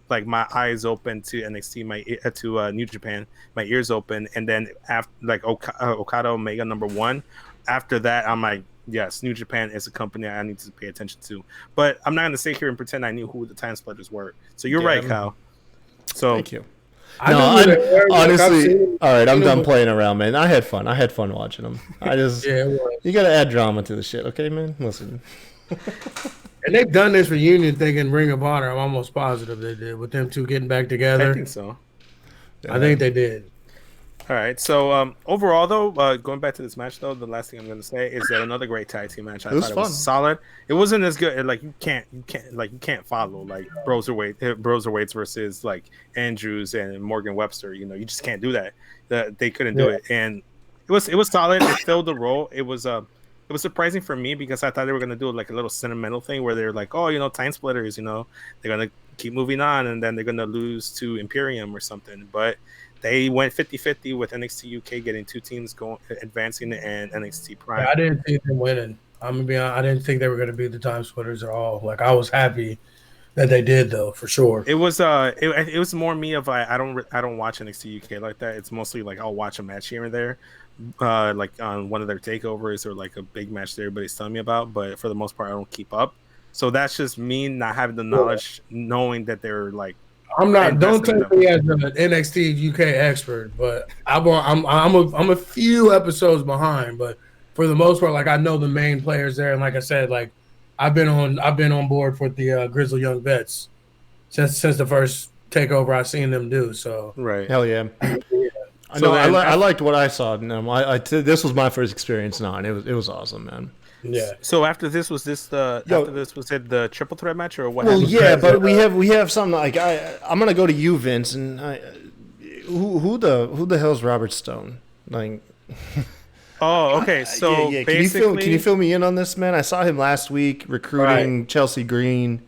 my eyes open to NXT, to New Japan, my ears open. And then after like Okada Omega #1, after that I'm like, yes, New Japan is a company I need to pay attention to. But I'm not going to sit here and pretend I knew who the Time Splitters were. So you're right, Kyle. So thank you. Honestly, all right, I'm done playing around, man. I had fun watching them. You got to add drama to the shit, okay, man? Listen. And they've done this reunion thing in Ring of Honor. I'm almost positive they did with them two getting back together. I think so. I think they did. All right. So overall, though, going back to this match, though, the last thing I'm going to say is that another great tag team match. I thought it was solid. It wasn't as good. Like you can't follow like Broserweights versus like Andrews and Morgan Webster. You know, you just can't do that. They couldn't do it, and it was solid. It filled the role. It was surprising for me because I thought they were going to do like a little sentimental thing where they're like, oh, you know, Time Splitters. You know, they're going to keep moving on, and then they're going to lose to Imperium or something, but. They went 50-50 with NXT UK getting two teams advancing and NXT Prime. I didn't see them winning. I'm gonna be honest, I didn't think they were gonna be the Time Splitters at all. Like I was happy that they did though, for sure. It was more me of I don't watch NXT UK like that. It's mostly like I'll watch a match here and there, like on one of their takeovers or like a big match that everybody's telling me about. But for the most part, I don't keep up. So that's just me not having the knowledge, knowing that they're like. I'm not. Don't take me as an NXT UK expert, but I'm a few episodes behind. But for the most part, like I know the main players there, and like I said, like I've been on board for the Grizzled Young Vets since the first takeover I've seen them do. So right, hell yeah. I liked what I saw. This was my first experience now, and it was awesome, man. Yeah. So after this was it the triple threat match or what? Well, yeah, but we have something like I'm gonna go to you, Vince, and who the hell's Robert Stone? Like, oh, okay. So yeah. basically, Can you fill me in on this, man? I saw him last week recruiting Chelsea Green.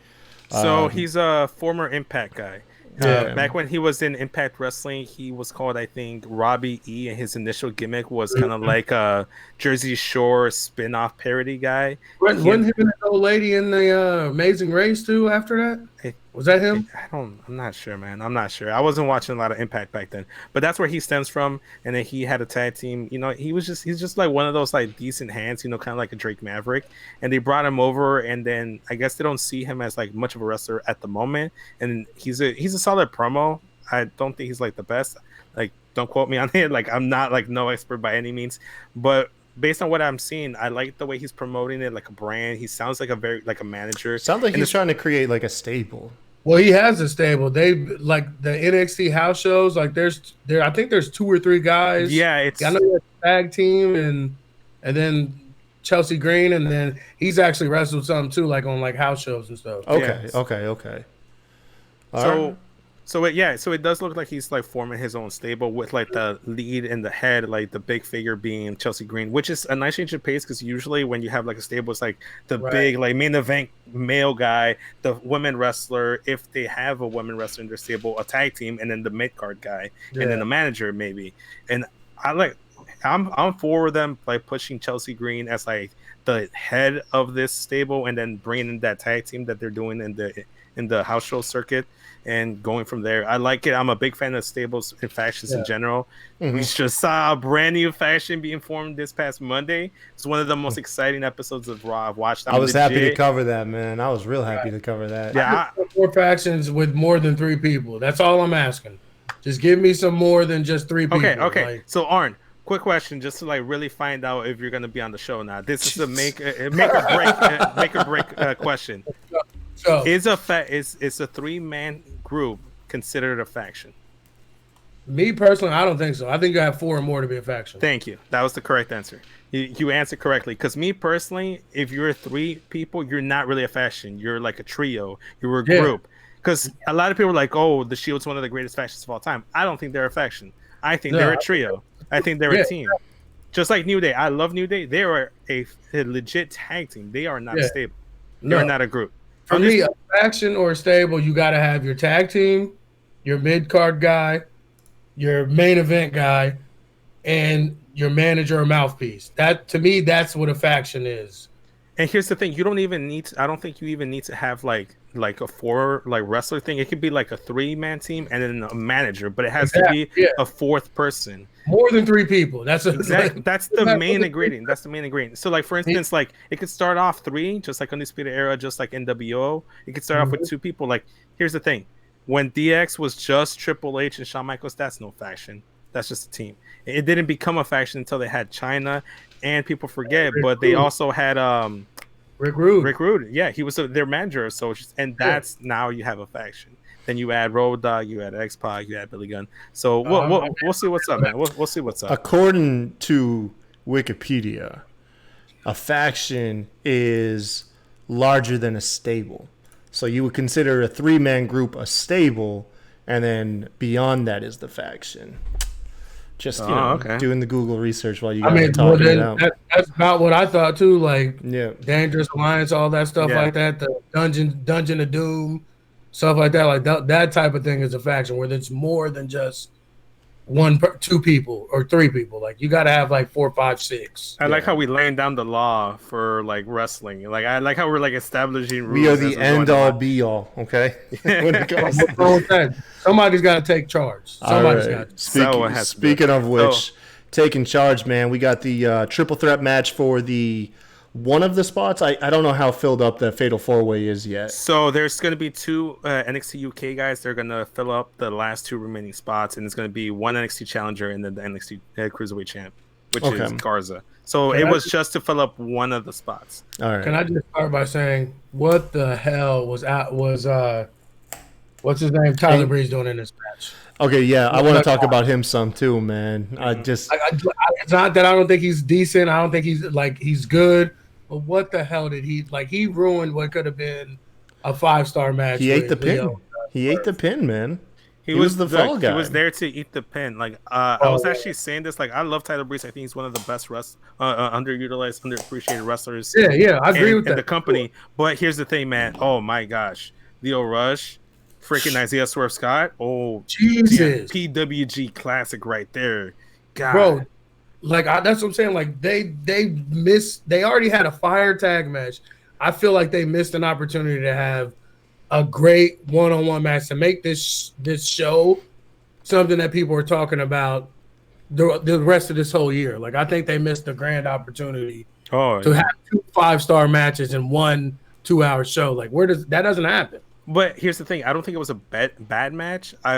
So he's a former Impact guy. Back when he was in Impact Wrestling, he was called, I think, Robbie E, and his initial gimmick was kind of like a Jersey Shore spin-off parody guy. Wasn't him and that old lady in the Amazing Race too after that? Was that him? I'm not sure, man. I'm not sure. I wasn't watching a lot of Impact back then, but that's where he stems from. And then he had a tag team. You know, he's just like one of those like decent hands. You know, kind of like a Drake Maverick. And they brought him over, and then I guess they don't see him as like much of a wrestler at the moment. And he's a solid promo. I don't think he's like the best. Like, don't quote me on it. Like, I'm not like no expert by any means, but. Based on what I'm seeing, I like the way he's promoting it like a brand. He sounds like a manager. Sounds like he's trying to create like a stable. Well, he has a stable. They like the NXT house shows. Like I think there's 2 or 3 guys. Yeah, I know he has a tag team and then Chelsea Green, and then he's actually wrestled something too, like on like house shows and stuff. Okay. All so right. So it does look like he's like forming his own stable with like the lead and the head, like the big figure being Chelsea Green, which is a nice change of pace because usually when you have like a stable, it's like the big like main event male guy, the women wrestler, if they have a women wrestler in their stable, a tag team, and then the mid card guy, and then the manager maybe. And I'm for them like pushing Chelsea Green as like the head of this stable, and then bringing in that tag team that they're doing in the house show circuit. And going from there, I like it. I'm a big fan of stables and factions in general. We just saw a brand new faction being formed this past Monday. It's one of the most exciting episodes of Raw I've watched. I was happy to cover that, man. I was real happy to cover that. Yeah, more factions with more than 3 people. That's all I'm asking. Just give me some more than just 3 people. Okay. Like, so Arn, quick question, just to like really find out if you're gonna be on the show now. This is a make or break question. so, Is a 3-man group considered a faction? me personally, I don't think so. I think you have 4 or more to be a faction. Thank you. That was the correct answer. You answered correctly. Because me personally, if you're 3 people, you're not really a faction. You're like a trio. You're a group. Because a lot of people are like, oh, the Shield's one of the greatest factions of all time. I don't think they're a faction. I think they're a trio. I think they're a team. Just like New Day. I love New Day. They are a legit tag team. They are not a stable. They're not a group. For me, a faction or a stable, you got to have your tag team, your mid-card guy, your main event guy, and your manager or mouthpiece. That, to me, that's what a faction is. And here's the thing: you don't even need to, I don't think you even need to have like a 4 like wrestler thing. It could be like a 3-man team and then a manager, but it has to be a 4th person. More than 3 people. That's exactly. That's the main ingredient. That's the main ingredient. So, like for instance, like it could start off 3, just like Undisputed Era, just like NWO. It could start off with 2 people. Like here's the thing: when DX was just Triple H and Shawn Michaels, that's no faction. That's just a team. It didn't become a faction until they had China, and people forget, but they also had Rick Rude. Rick Rude, yeah, he was their manager, so and that's now you have a faction. Then you add Road Dogg, you add X-Pac, you add Billy Gunn. So we'll see what's up, man. We'll see what's up. According to Wikipedia, a faction is larger than a stable. So you would consider a 3-man group a stable, and then beyond that is the faction. Just doing the Google research while you guys are talking it out. That's about what I thought too. Like Dangerous Alliance, all that stuff like that. The Dungeon of Doom, stuff like that. Like that type of thing is a faction where there's more than just 2 people or 3 people. Like you got to have like 4, 5, 6. I like how we laying down the law for like wrestling. Like I like how we're like establishing rules. We are the end all be all. Okay. When it comes somebody's got to take charge. Somebody's got to. Speaking of which, taking charge, man. We got the triple threat match for the one of the spots. I don't know how filled up the Fatal 4-Way is yet. So there's going to be 2 NXT UK guys. They're going to fill up the last 2 remaining spots, and it's going to be 1 NXT Challenger and then the NXT Cruiserweight Champ, which is Garza. So it was just to fill up one of the spots. All right. Can I just start by saying what the hell was what's his name? Tyler Breeze doing in this match? Okay, yeah, I want to talk about him some too, man. It's not that I don't think he's decent. I don't think he's good. But what the hell did he ruined what could have been a 5-star match? He ate the pin. He ate the pin, man. He was the fall guy. He was there to eat the pin. Like I was actually saying this. Like I love Tyler Breeze. I think he's one of the best underutilized, underappreciated wrestlers. Yeah, I agree with that. In the company. But here's the thing, man. Oh my gosh, Leo Rush, freaking Isaiah Swerve Scott. Oh Jesus, PWG classic right there. God, bro. Like that's what I'm saying. Like they missed. They already had a fire tag match. I feel like they missed an opportunity to have a great one-on-one match to make this show something that people are talking about the rest of this whole year. Like I think they missed a grand opportunity to have 2 5-star matches in 1 2-hour show. Like that doesn't happen. But here's the thing: I don't think it was a bad match. No. I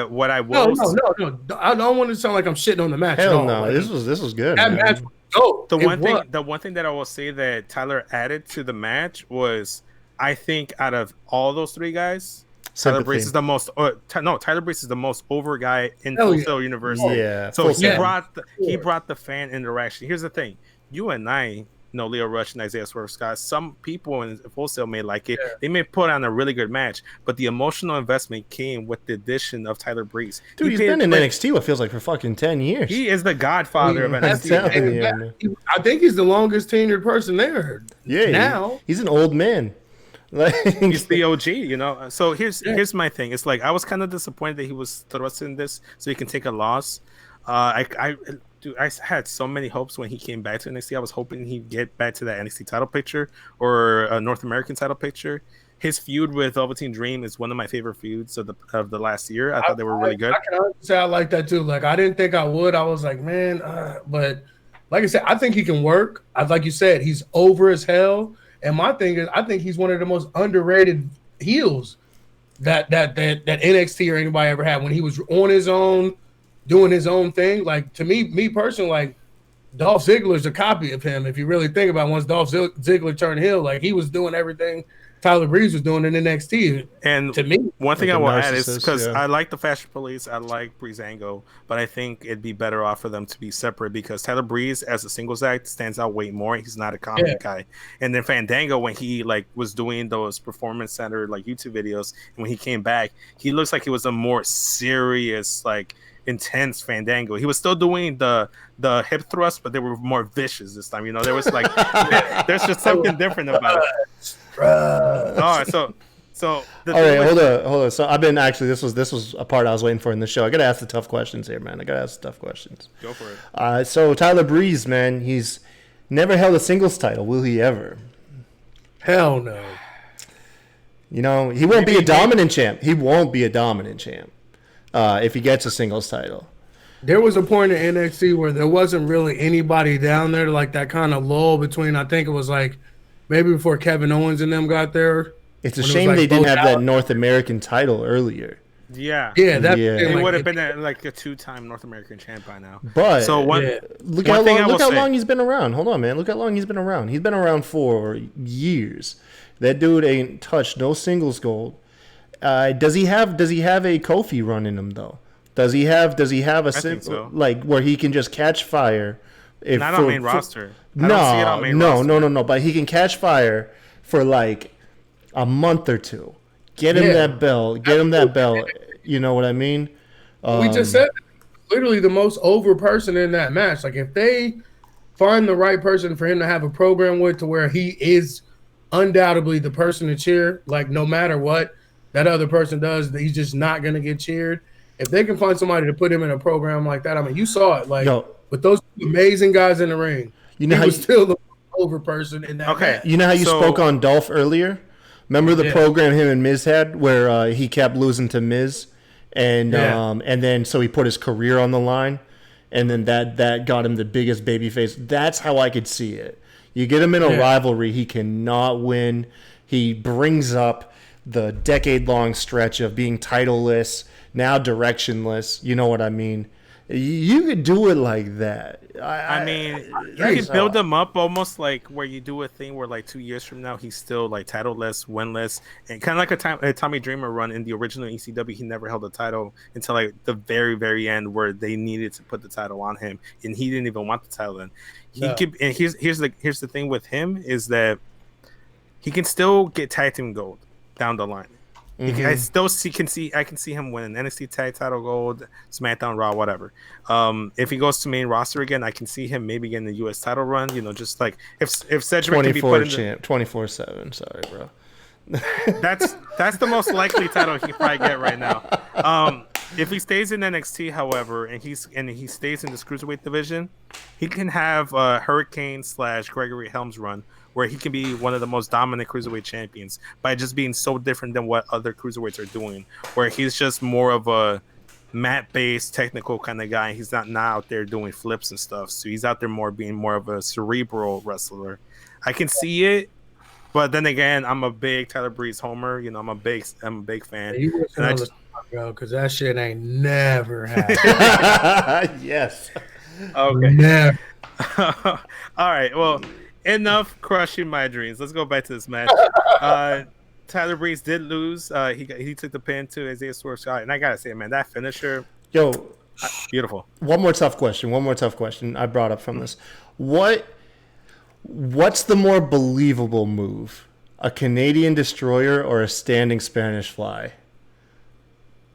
don't want to sound like I'm shitting on the match. Hell no, like, this was good. That match was dope. The one thing that I will say that Tyler added to the match was, I think out of all those 3 guys, Tyler Breeze is the most. Tyler Breeze is the most over guy in Full Sail Universe. Yeah. So he brought the fan interaction. Here's the thing: you and I Leo Rush and Isaiah Swerve Scott. Some people in Full Sail may like it. Yeah. They may put on a really good match, but the emotional investment came with the addition of Tyler Breeze. Dude, he's been in NXT what feels like for fucking 10 years. He is the godfather of NXT. I think he's the longest tenured person there. Yeah, now he's an old man. He's the OG, you know. So here's my thing. It's like I was kind of disappointed that he was thrust in this, so he can take a loss. I had so many hopes when he came back to NXT. I was hoping he'd get back to that NXT title picture or a North American title picture. His feud with Velveteen Dream is one of my favorite feuds of the last year. I thought they were really good. I can say I like that too. Like I didn't think I would. I was like, man, but like I said, I think he can work. Like you said, he's over as hell. And my thing is, I think he's one of the most underrated heels that NXT or anybody ever had when he was on his own, doing his own thing. Like to me personally, like Dolph Ziggler's a copy of him. If you really think about it, once Dolph Ziggler turned heel, like he was doing everything Tyler Breeze was doing in NXT. And to me, one thing I will add is because I like the Fashion Police, I like Breezango, but I think it'd be better off for them to be separate because Tyler Breeze as a singles act stands out way more. He's not a comedy guy. And then Fandango, when he like was doing those performance center like YouTube videos, and when he came back, he looks like he was a more serious, like intense Fandango. He was still doing the hip thrust, but they were more vicious this time. You know, there was like there's just something different about it. All right, so all right, hold on. So I've been actually this was a part I was waiting for in the show. I gotta ask the tough questions here, man. I gotta ask the tough questions. Go for it. So Tyler Breeze, man, he's never held a singles title. Will he ever? Hell no. You know, he won't be a dominant champ. He won't be a dominant champ if he gets a singles title. There was a point in NXT where there wasn't really anybody down there, like that kind of lull between. I think it was like maybe before Kevin Owens and them got there. It's a shame they didn't have that North American title earlier. Yeah. He would have been like a 2-time North American champ by now. But so look how long he's been around. Hold on, man. Look how long he's been around. He's been around for years. That dude ain't touched no singles gold. Does he have a Kofi run in him though? Does he have a like where he can just catch fire? Not on main roster. No. But he can catch fire for like a month or two. Get him that belt. You know what I mean? We just said literally the most over person in that match. Like if they find the right person for him to have a program with, to where he is undoubtedly the person to cheer. Like no matter what that other person does, he's just not gonna get cheered. If they can find somebody to put him in a program like that, I mean, you saw it. Like with those amazing guys in the ring, he was still the over person in that match. You know how you spoke on Dolph earlier? Remember the program him and Miz had where he kept losing to Miz, and then so he put his career on the line, and then that got him the biggest babyface. That's how I could see it. You get him in a rivalry, he cannot win. He brings up the decade-long stretch of being titleless, now directionless. You know what I mean? You could do it like that. I mean, you can build them up almost like where you do a thing where like 2 years from now he's still like titleless, winless, and kind of like a Tommy Dreamer run in the original ECW. He never held a title until like the very, very end where they needed to put the title on him, and he didn't even want the title then. And here's the thing with him is that he can still get tag team gold down the line. Mm-hmm. I can see him winning NXT tag title gold, SmackDown, Raw, whatever. If he goes to main roster again, I can see him maybe getting the US title run. You know, just like if Cedric can be put in champ, 24/7. Sorry, bro. that's the most likely title he can probably get right now. If he stays in NXT, however, and he stays in this cruiserweight division, he can have a Hurricane / Gregory Helms run, where he can be one of the most dominant cruiserweight champions by just being so different than what other cruiserweights are doing, where he's just more of a mat-based technical kind of guy. He's not out there doing flips and stuff, so he's out there being more of a cerebral wrestler. I can see it, but then again, I'm a big Tyler Breeze homer. You know, I'm a big fan. Bro, because that shit ain't never happened. Yes. Okay. Never. All right. Well, enough crushing my dreams. Let's go back to this match. Tyler Breeze did lose. He took the pin to Isaiah Swerve Scott, and I gotta say, man, that finisher, beautiful. One more tough question I brought up from this. What What's the more believable move? A Canadian destroyer or a standing Spanish fly?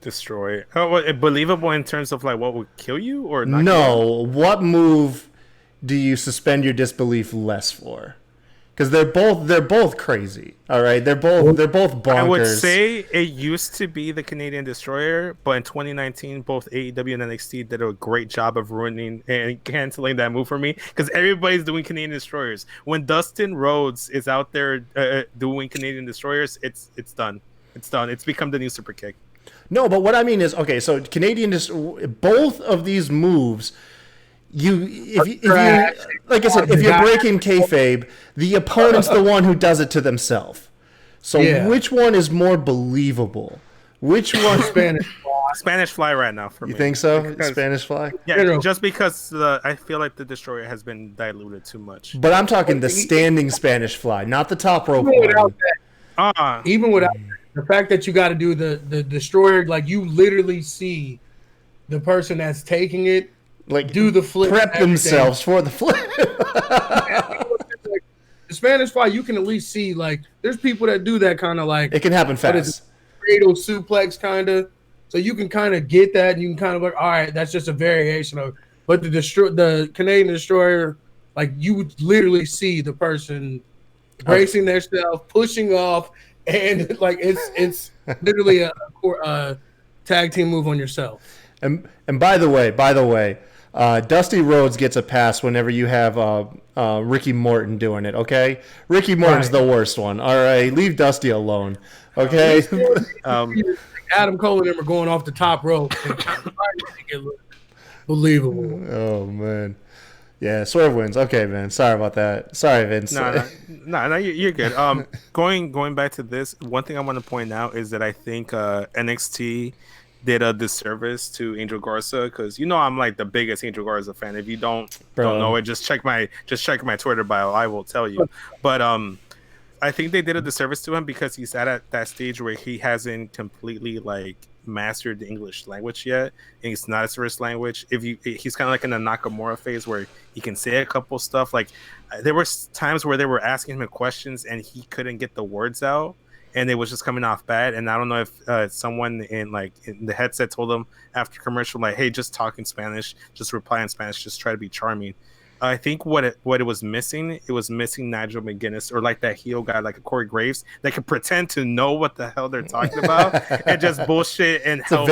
Destroy. Oh, believable in terms of like what would kill you or not? No. What move do you suspend your disbelief less for? Because they're both crazy. All right, they're both bonkers. I would say it used to be the Canadian Destroyer, but in 2019, both AEW and NXT did a great job of ruining and canceling that move for me because everybody's doing Canadian Destroyers. When Dustin Rhodes is out there doing Canadian Destroyers, it's done. It's done. It's become the new super kick. No, but what I mean is, okay, so both of these moves, if you like I said, if you're breaking kayfabe, the opponent's the one who does it to themselves. So which one is more believable? Which one? Spanish fly right now for me. You think so? Because, Spanish fly? Yeah, just because I feel like the Destroyer has been diluted too much. But I'm talking the standing Spanish fly, not the top rope one. Even without the fact that you got to do the Destroyer, like you literally see the person that's taking it like do the flip, prep themselves for the flip. The Spanish fly, you can at least see like there's people that do that kind of like it can happen fast. Cradle suplex kind of, so you can kind of get that, and you can kind of like, all right, that's just a variation of. But the Canadian Destroyer, like you would literally see the person bracing themselves, pushing off. And like it's literally a tag team move on yourself. And by the way, Dusty Rhodes gets a pass whenever you have Ricky Morton doing it. Okay, Ricky Morton's the worst one. All right, leave Dusty alone. Okay. Adam Cole and them are going off the top rope. Believable. Oh man. Yeah, Swerve wins. Okay, man. Sorry about that. Sorry, Vince. No, you're good. Going back to this, one thing I want to point out is that I think NXT did a disservice to Angel Garza because I'm like the biggest Angel Garza fan. If you don't know it, just check my Twitter bio. I will tell you. But I think they did a disservice to him because he's at that stage where he hasn't completely like mastered the English language yet, and it's not his first language. He's kind of like in a Nakamura phase where he can say a couple stuff. Like there were times where they were asking him questions and he couldn't get the words out, and it was just coming off bad. And I don't know if someone in the headset told him after commercial, like, hey, just talk in Spanish, just reply in Spanish, just try to be charming. I think what it was missing Nigel McGuinness or like that heel guy, like a Corey Graves, that could pretend to know what the hell they're talking about and just bullshit and help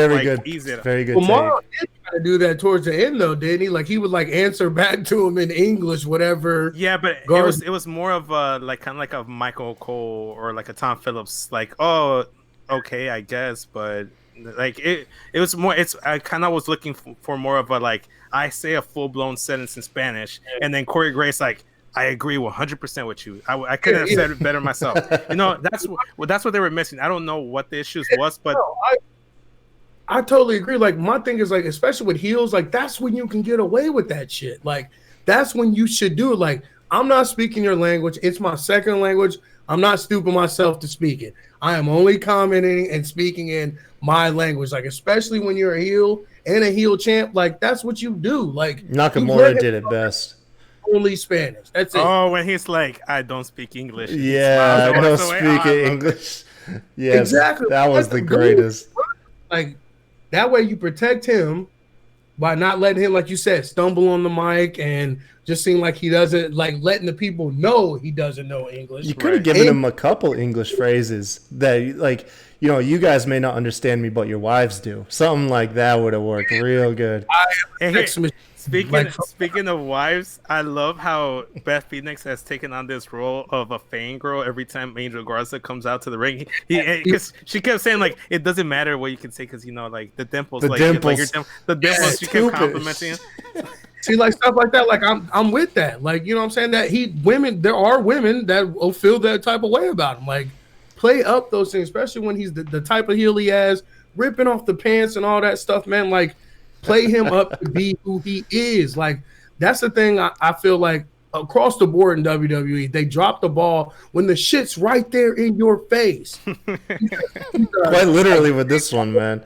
ease it. Very good. Well, Morrow did try to do that towards the end, though, didn't he? Like he would like answer back to him in English, whatever. Yeah, but it was more of a kind of like a Michael Cole or like a Tom Phillips, like, oh, okay, I guess, but like it was more. I kind of was looking for more of a like. I say a full-blown sentence in Spanish, and then Corey Grace like, I agree 100% with you. I couldn't have said it better myself. That's what they were missing. I don't know what the issues was, but I totally agree. Like my thing is like, especially with heels, like that's when you can get away with that shit. Like that's when you should do it. Like I'm not speaking your language. It's my second language. I'm not stooping myself to speak it. I am only commenting and speaking in my language. Like especially when you're a heel and a heel champ, like that's what you do. Like Nakamura did it best. Only Spanish. That's it. Oh, when he's like, I don't speak English. Yeah, I don't speak English. Yeah, exactly. That was the greatest. Like that way you protect him by not letting him, like you said, stumble on the mic and just seem like he doesn't, like letting the people know he doesn't know English. You could have given him a couple English phrases that, like, you guys may not understand me, but your wives do. Something like that would have worked real good. Speaking of wives, I love how Beth Phoenix has taken on this role of a fangirl every time Angel Garza comes out to the ring. Because she kept saying like it doesn't matter what you can say because like the dimples, the dimples. She kept complimenting him. See, like stuff like that. Like I'm with that. Like what I'm saying, that there are women that will feel that type of way about him. Like play up those things, especially when he's the type of heel he has, ripping off the pants and all that stuff, man. Like play him up to be who he is. Like that's the thing I feel like across the board in WWE, they drop the ball when the shit's right there in your face. Quite literally with this one, man.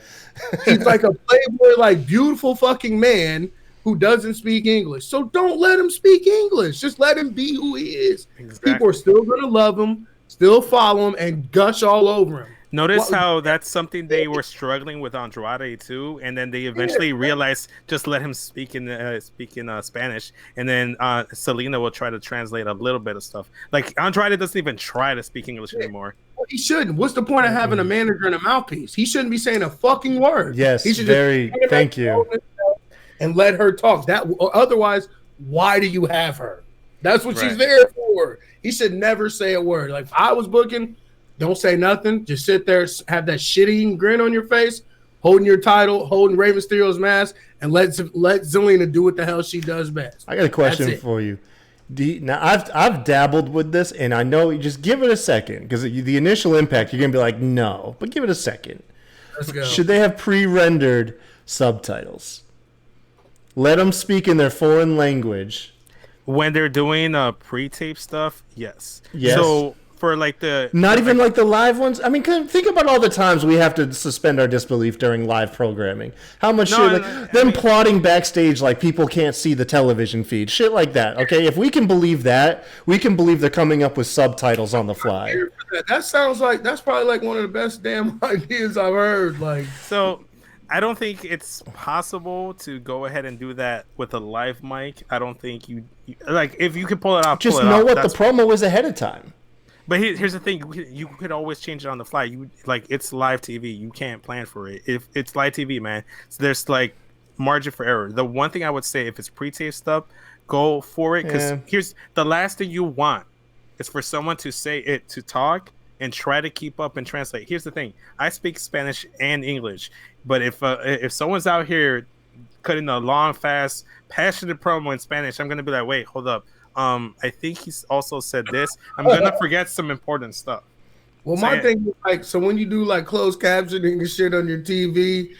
He's like a playboy, like beautiful fucking man, who doesn't speak English. So don't let him speak English. Just let him be who he is. Exactly. People are still gonna love him, still follow him, and gush all over him. Notice how that's something they were struggling with Andrade too, and then they eventually realized just let him speak in Spanish, and then Selena will try to translate a little bit of stuff. Like Andrade doesn't even try to speak English anymore. Well, he shouldn't. What's the point of having a manager and a mouthpiece? He shouldn't be saying a fucking word. Yes, he should thank you. And let her talk. Otherwise, why do you have her? That's what she's Right. there for. He should never say a word. Like if I was booking, don't say nothing. Just sit there, have that shitty grin on your face, holding your title, holding Rey Mysterio's mask, and let Zelina do what the hell she does best. I got a question for you. Now I've dabbled with this, and I know. Just give it a second, because the initial impact, you're gonna be like, no, but give it a second. Let's go. Should they have pre-rendered subtitles? Let them speak in their foreign language. When they're doing pre-tape stuff, yes. Yes. So for like Not even like the live ones. I mean, think about all the times we have to suspend our disbelief during live programming. How much shit, plotting backstage like people can't see the television feed, shit like that. Okay, if we can believe that, we can believe they're coming up with subtitles on the fly. That sounds like that's probably like one of the best damn ideas I've heard. Like so. I don't think it's possible to go ahead and do that with a live mic. I don't think you like if you can pull it off. Just pull it know off, what the promo is ahead of time. But here's the thing: you could always change it on the fly. It's live TV. You can't plan for it. If it's live TV, man, so there's like margin for error. The one thing I would say, if it's pre-tape stuff, go for it, because here's the last thing you want is for someone to say it to talk and try to keep up and translate. Here's the thing: I speak Spanish and English, but if someone's out here cutting a long, fast, passionate promo in Spanish, I'm gonna be like, wait, hold up. I think he's also said this. I'm gonna forget some important stuff. Well, my thing is like, so when you do like closed captioning and shit on your TV,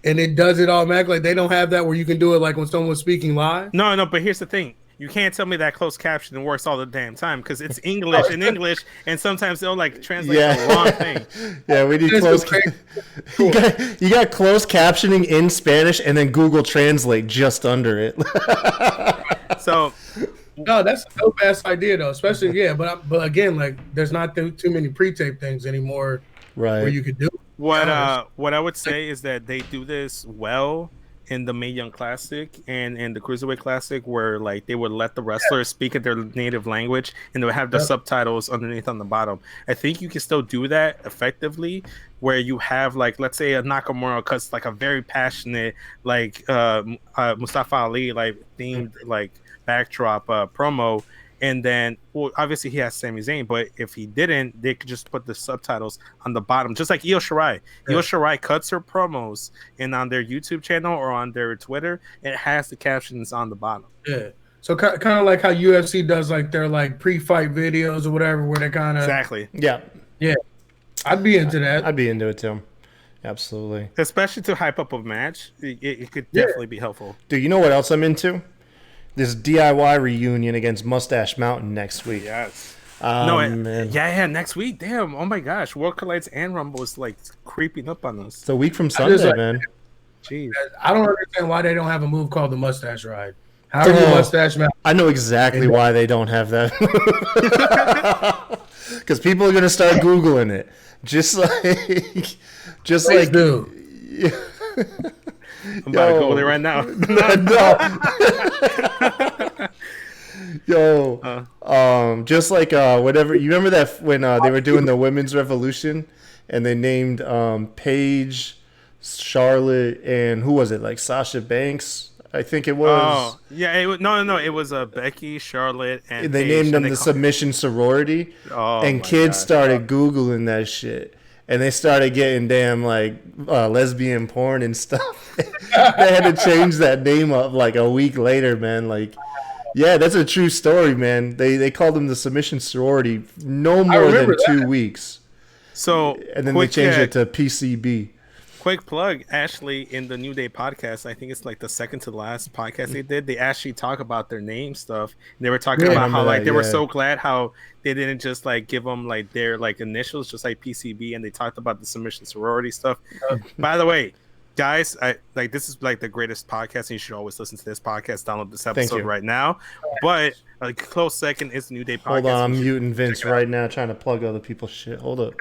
and it does it automatically, like they don't have that where you can do it like when someone's speaking live. No, but here's the thing. You can't tell me that closed captioning works all the damn time, because it's English and English, and sometimes they'll like translate the wrong thing. Yeah, we need closed. You got closed captioning in Spanish, and then Google Translate just under it. So. No, that's a dope ass idea though, especially but again, like there's not too many pre-tape things anymore, right? Where you could do what I would say is that they do this well in the Mae Young Classic and in the Cruiserweight Classic, where like they would let the wrestlers speak in their native language and they would have the subtitles underneath on the bottom. I think you can still do that effectively, where you have like, let's say a Nakamura cuts like a very passionate like Mustafa Ali like themed like backdrop promo, and then obviously he has Sami Zayn, but if he didn't, they could just put the subtitles on the bottom, just like Io Shirai. Io Shirai cuts her promos, and on their YouTube channel or on their Twitter, it has the captions on the bottom. Yeah, so kind of like how UFC does like their like pre-fight videos or whatever, where they kind of exactly. Yeah, I'd be into that. I'd be into it too. Absolutely, especially to hype up a match. It could definitely be helpful. Dude, you know what else I'm into? This DIY reunion against Mustache Mountain next week. Yes. Man. Yeah, next week. Damn. Oh my gosh. World Collides and Rumble is like creeping up on us. It's a week from Sunday, man. Jeez. I don't understand why they don't have a move called the Mustache Ride. How are you Mustache Mountain? I know exactly why they don't have that. Because people are gonna start Googling it. Just like dude. I'm about to Google it right now. Just like whatever. You remember that when they were doing the women's revolution and they named Paige, Charlotte, and who was it? Like Sasha Banks, I think it was. Oh, yeah. It was Becky, Charlotte, and they Paige, named them the Submission Sorority. And kids started Googling that shit. And they started getting damn like lesbian porn and stuff. They had to change that name up like a week later, man. Like, yeah, that's a true story, man. They called them the Submission Sorority no more than 2 weeks. So and then they changed it to PCB. Quick plug, Ashley, in the New Day podcast, I think it's like the second to last podcast they did, they actually talk about their name stuff. They were talking about how like they were so glad how they didn't just like give them like their like initials, just like PCB, and they talked about the Submission Sorority stuff. By the way, Guys, I like this is like the greatest podcast, and you should always listen to this podcast. Download this Thank episode you. right now. But a close second is the New Day podcast. Hold on, I'm You should muting Vince check it out. right now, trying to plug other people's shit. Hold up.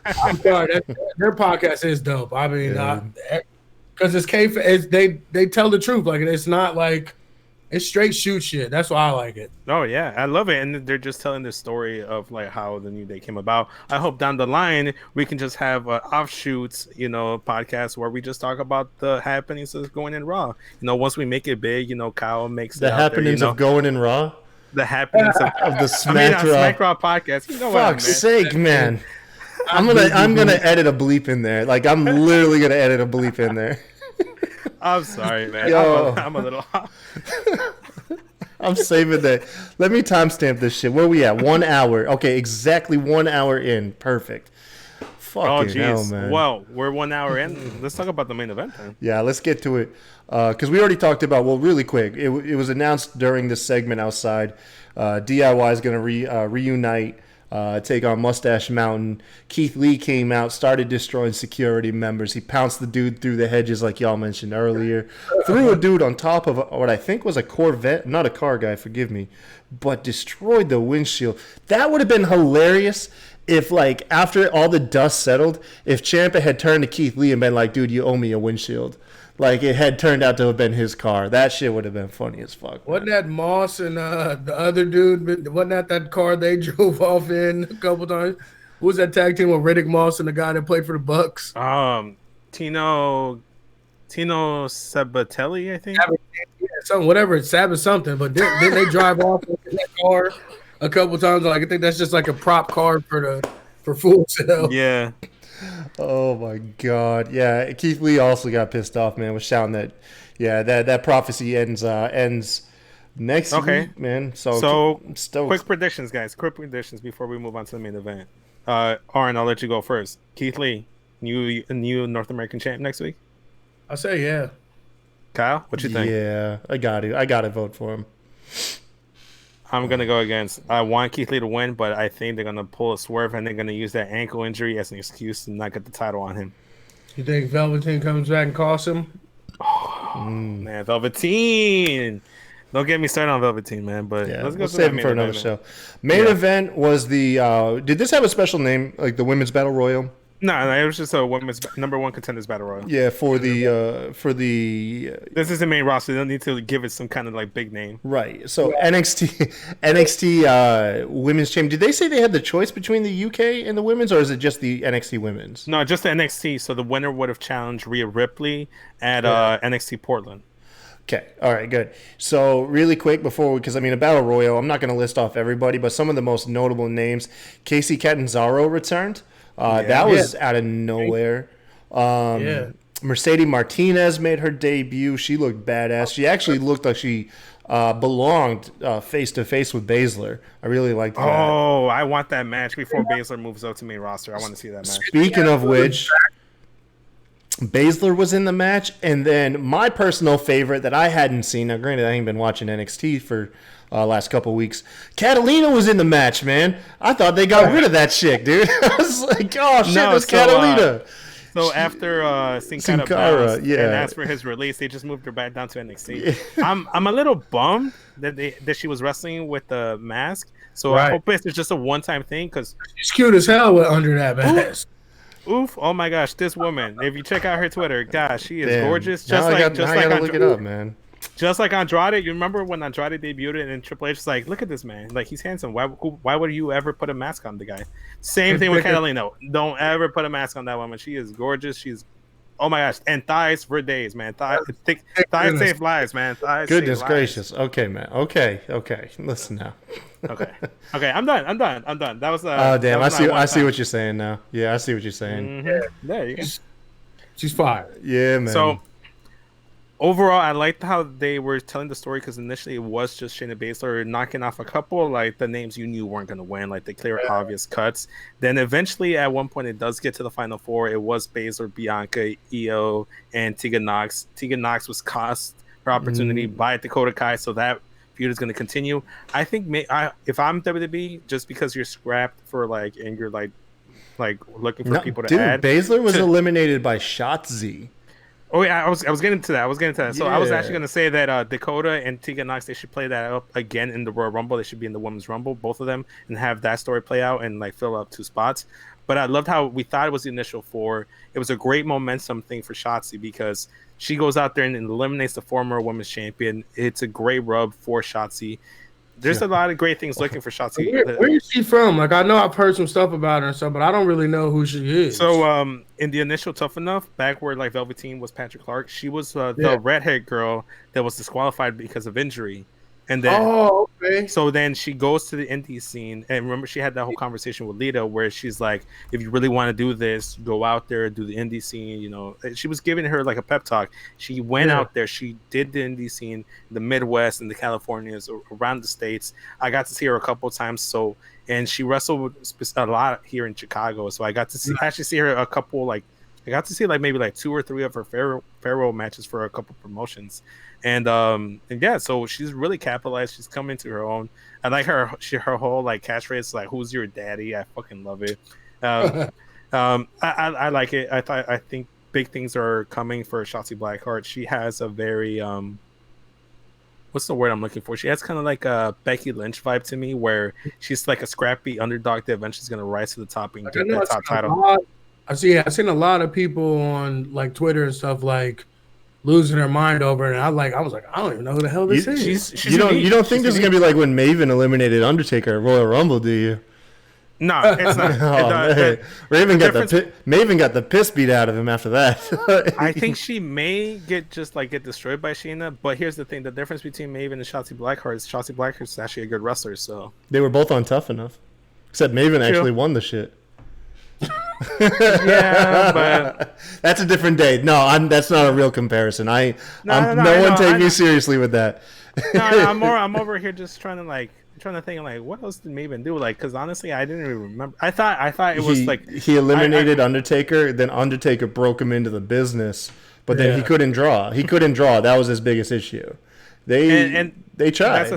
I'm sorry, their podcast is dope. I mean, Yeah. because they tell the truth. Like it's not like it's straight shoot shit. That's why I like it. Oh yeah, I love it, and they're just telling the story of like how the New Day came about. I hope down the line we can just have offshoots, podcast where we just talk about the happenings of going in Raw. Once we make it big, Kyle makes The it out happenings there, of going in Raw the happenings of of the on Smack Raw. Smack Raw podcast. You know what I Fuck's meant. sake, man! I'm gonna edit a bleep in there. Like I'm literally gonna edit a bleep in there. I'm sorry, man. Yo. I'm a little off. I'm saving that. Let me timestamp this shit. Where we at? 1 hour. Okay, exactly 1 hour in. Perfect. Oh Fucking hell, jeez. man. Well, we're 1 hour in. Let's talk about the main event then. Yeah, let's get to it. Because we already talked about, well, really quick. It was announced during this segment outside. DIY is going to reunite, take on Mustache Mountain. Keith Lee came out, started destroying security members. He pounced the dude through the hedges, like y'all mentioned earlier. Threw a dude on top of what I think was a Corvette. Not a car guy, forgive me. But destroyed the windshield. That would have been hilarious if, like, after all the dust settled, if Ciampa had turned to Keith Lee and been like, dude, you owe me a windshield. Like, it had turned out to have been his car. That shit would have been funny as fuck. Wasn't that Moss and the other dude? Wasn't that car they drove off in a couple times? Who was that tag team with Riddick Moss and the guy that played for the Bucks? Tino Sabatelli, I think. Yeah, something, whatever, Sabbath something. But didn't they drive off in that car a couple times? Like I think that's just like a prop car for Full Sail. Yeah. Oh my god. Yeah, Keith Lee also got pissed off, man, was shouting that that prophecy ends next week, man. So stoked. Quick predictions, guys. Quick predictions before we move on to the main event. Aaron, I'll let you go first. Keith Lee, new North American champ next week. I say yeah. Kyle, what you think? Yeah, I got to vote for him. I'm gonna go against. I want Keith Lee to win, but I think they're gonna pull a swerve and they're gonna use that ankle injury as an excuse to not get the title on him. You think Velveteen comes back and costs him? Man, Velveteen. Don't get me started on Velveteen, man. But Yeah, let's go we'll to save that him main for another event, show. Main event was the. Did this have a special name, like the Women's Battle Royal? No, it was just a women's number one contenders battle royal. Yeah, for the This is the main roster. They don't need to give it some kind of like big name. right. So NXT Women's Champion. Did they say they had the choice between the UK and the women's, or is it just the NXT Women's? No, just the NXT. So the winner would have challenged Rhea Ripley at NXT Portland. Okay. All right. Good. So really quick because a Battle Royal. I'm not going to list off everybody, but some of the most notable names. Casey Catanzaro returned. That was out of nowhere. Mercedes Martinez made her debut. She looked badass. She actually looked like she belonged face to face with Baszler. I really liked that. Oh, I want that match before Baszler moves up to main roster. I want to see that match. Speaking of which, Baszler was in the match, and then my personal favorite that I hadn't seen. Now, granted, I ain't been watching NXT for last couple weeks. Catalina was in the match, man. I thought they got rid of that chick, dude. I was like, oh shit, that's Catalina. So after Sin Cara and asked for his release, they just moved her back down to NXT. I'm a little bummed that she was wrestling with the mask. So I hope it's just a one-time thing because she's cute as hell under that mask. Oof! Oh my gosh, this woman! If you check out her Twitter, gosh, she is gorgeous. I gotta look it up, man. Just like Andrade, you remember when Andrade debuted and Triple H was like, "Look at this man! Like he's handsome. Why would you ever put a mask on the guy?" Same thing with Catalina. Don't ever put a mask on that woman. She is gorgeous. She's, oh my gosh, and thighs for days, man. Thighs save lives, man. Thighs. Goodness gracious. Okay, man. Okay. Listen now. Okay. I'm done. That was. Oh damn! I see what you're saying now. Yeah, I see what you're saying. Mm-hmm. There you go. She's fire. Yeah, man. So overall, I liked how they were telling the story because initially it was just Shayna Baszler knocking off a couple like the names you knew weren't going to win, like the clear obvious cuts. Then eventually, at one point, it does get to the final four. It was Baszler, Bianca, Io, and Tegan Nox. Tegan Nox was cost her opportunity by Dakota Kai, so that feud is going to continue. I think if I'm WWE, just because you're scrapped for and you're like looking for people to add. Dude, Baszler was eliminated by Shotzi. Oh yeah, I was getting to that. So I was actually Yeah. gonna say that Dakota and Tegan Knox, they should play that up again in the Royal Rumble. They should be in the Women's Rumble, both of them, and have that story play out and like fill up 2 spots. But I loved how we thought it was the initial 4. It was a great momentum thing for Shotzi because she goes out there and eliminates the former women's champion. It's a great rub for Shotzi. There's a lot of great things looking for Shotzi. Where is she from? Like, I know I've heard some stuff about her and stuff, but I don't really know who she is. So, in the initial Tough Enough, back where like Velveteen was Patrick Clark, she was Yeah. the redhead girl that was disqualified because of injury, and then Okay. so then she goes to the indie scene, and remember she had that whole conversation with Lita where she's like, if you really want to do this, go out there, do the indie scene. You know, she was giving her like a pep talk. She went out there, she did the indie scene, the Midwest and the Californias around the states. I got to see her a couple of times. So, and she wrestled a lot here in Chicago. So I got to actually see her a couple like. I got to see like maybe like 2 or 3 of her farewell matches for a couple promotions. And yeah, so she's really capitalized. She's come into her own. I like her whole like catchphrase, like "Who's your daddy?" I fucking love it. I like it. I think big things are coming for Shotzi Blackheart. She has a very what's the word I'm looking for? She has kind of like a Becky Lynch vibe to me, where she's like a scrappy underdog that eventually is gonna rise to the top and get that top title. I've seen a lot of people on like Twitter and stuff like losing their mind over it, and I was like, I don't even know who the hell this is. She's You unique. don't think this is gonna be like when Maven eliminated Undertaker at Royal Rumble, do you? No, it's not. Maven got the piss beat out of him after that. I think she may get destroyed by Shayna, but here's the thing: the difference between Maven and Shotzi Blackheart is Shotzi Blackheart is actually a good wrestler. So they were both on Tough Enough, except Maven actually won the shit. Yeah, but that's a different day. No, that's not a real comparison. No one take me seriously with that. I'm over here just trying to think like what else did Maven do? Like, because honestly, I didn't even remember. I thought it was he eliminated Undertaker, then Undertaker broke him into the business, but then he couldn't draw. That was his biggest issue. They tried.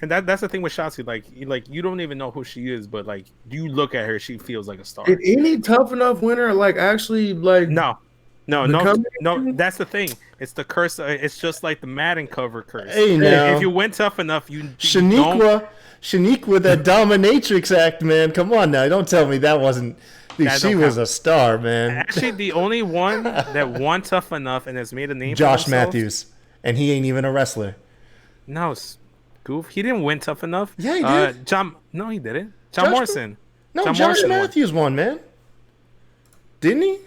That's the thing with Shotzi. Like you don't even know who she is, but like you look at her, she feels like a star. Did any Tough Enough winner like actually like No. That's the thing. It's the curse. It's just like the Madden cover curse. Hey, now. If you went tough enough, Shaniqua, that dominatrix act, man. Come on now, don't tell me that wasn't. She was a star, man. Actually, the only one that won tough enough and has made a name. Josh Matthews, and he ain't even a wrestler. No, goof. He didn't win tough enough. Yeah, he did. No, he didn't. John Morrison. No, Josh Matthews won, man. Didn't he?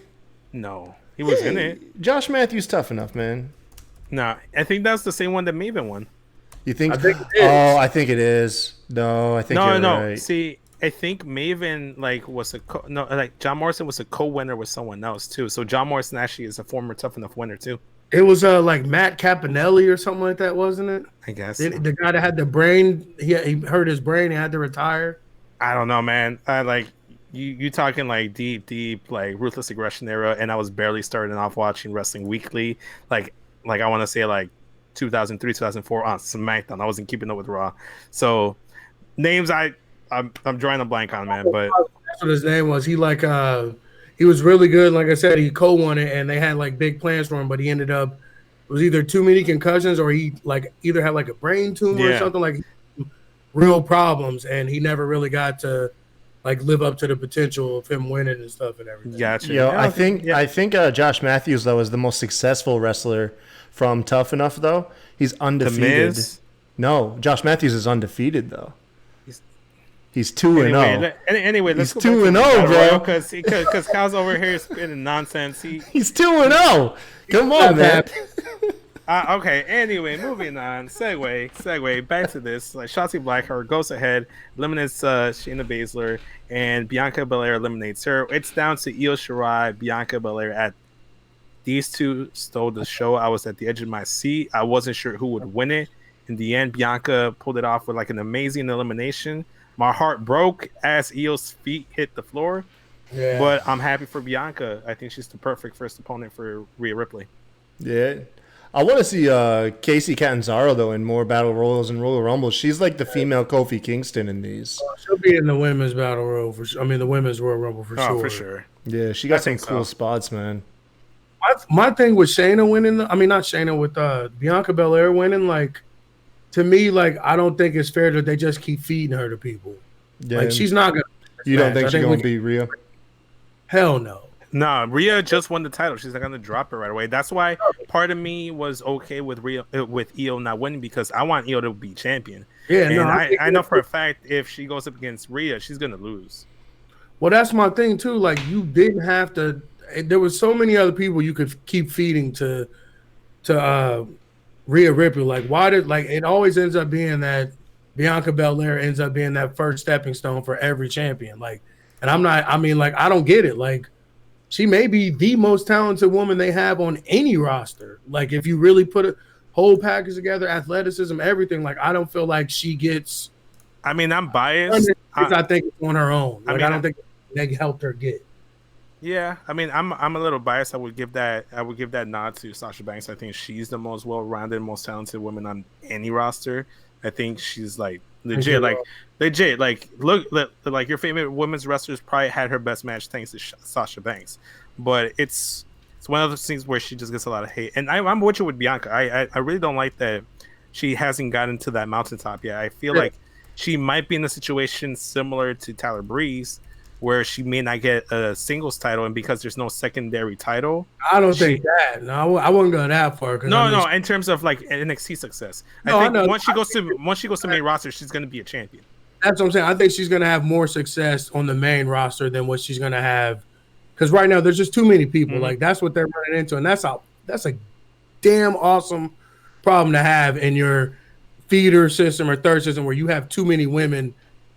No. He was in it. Josh Matthews Tough Enough, man. No, I think that's the same one that Maven won. You think? I think it is. Oh, I think it is. No, I think you're right. See, I think Maven was John Morrison was a co-winner with someone else too. So John Morrison actually is a former Tough Enough winner too. It was like Matt Campanelli or something like that, wasn't it? I guess the guy that had the brain. He hurt his brain. He had to retire. I don't know, man. You talking like deep like Ruthless Aggression era, and I was barely starting off watching Wrestling Weekly, like I want to say like 2003, 2004 on SmackDown. I wasn't keeping up with Raw, so names I'm drawing a blank on, man. But that's what his name was. He he was really good. Like I said, he co-won it, and they had like big plans for him, but he ended up it was either too many concussions or he like either had like a brain tumor or something, like real problems, and he never really got to like live up to the potential of him winning and stuff and everything. Gotcha. I think Josh Matthews though is the most successful wrestler from Tough Enough though. He's undefeated. The Miz? No, Josh Matthews is undefeated though. He's 2-0. Anyway, let's he's go 2-0, bro. Because Kyle's over here spinning nonsense. He's 2-0. Come on, man. Okay. Anyway, moving on. Segue. Back to this. Like Shotzi Blackheart goes ahead, eliminates Shayna Baszler, and Bianca Belair eliminates her. It's down to Io Shirai, Bianca Belair. At these two stole the show. I was at the edge of my seat. I wasn't sure who would win it. In the end, Bianca pulled it off with like an amazing elimination. My heart broke as Io's feet hit the floor. Yeah. But I'm happy for Bianca. I think she's the perfect first opponent for Rhea Ripley. Yeah. I want to see Casey Catanzaro, though, in more Battle Royals and Royal Rumbles. She's like the female Kofi Kingston in these. She'll be in the women's Battle Royal for sure. I mean, the women's Royal Rumble for sure. For sure. Yeah, she got some cool spots, man. my thing with Shayna winning, I mean not Shayna, with Bianca Belair winning, like to me, like I don't think it's fair that they just keep feeding her to people. Yeah. Like she's not gonna. You don't think she's gonna beat Rhea? Hell no. No, Rhea just won the title. She's not gonna drop it right away. That's why part of me was okay with Io not winning, because I want Io to be champion. Yeah, and no, I know for a fact if she goes up against Rhea, she's gonna lose. Well, that's my thing too. Like you didn't have to. There was so many other people you could keep feeding to Rhea Ripley. Like why did it always ends up being that Bianca Belair ends up being that first stepping stone for every champion. Like, and I'm not. I mean, like I don't get it. Like. She may be the most talented woman they have on any roster. Like, if you really put a whole package together, athleticism, everything, like, I don't feel like she gets. I mean, I'm biased. I think it's on her own. Like, I mean, I don't think they helped her get. Yeah, I mean, I'm a little biased. I would give that nod to Sasha Banks. I think she's the most well-rounded, most talented woman on any roster. I think she's like legit, look, like your favorite women's wrestlers probably had her best match thanks to Sasha Banks, but it's one of those things where she just gets a lot of hate. And I'm with you with Bianca. I really don't like that she hasn't gotten to that mountaintop yet. I feel like she might be in a situation similar to Tyler Breeze, where she may not get a singles title, and because there's no secondary title, I don't think that. No, I wouldn't go that far. No, in terms of like NXT success, I think once she goes to main roster, she's going to be a champion. That's what I'm saying. I think she's going to have more success on the main roster than what she's going to have, because right now there's just too many people. Mm-hmm. Like that's what they're running into, and that's a damn awesome problem to have in your feeder system or third system where you have too many women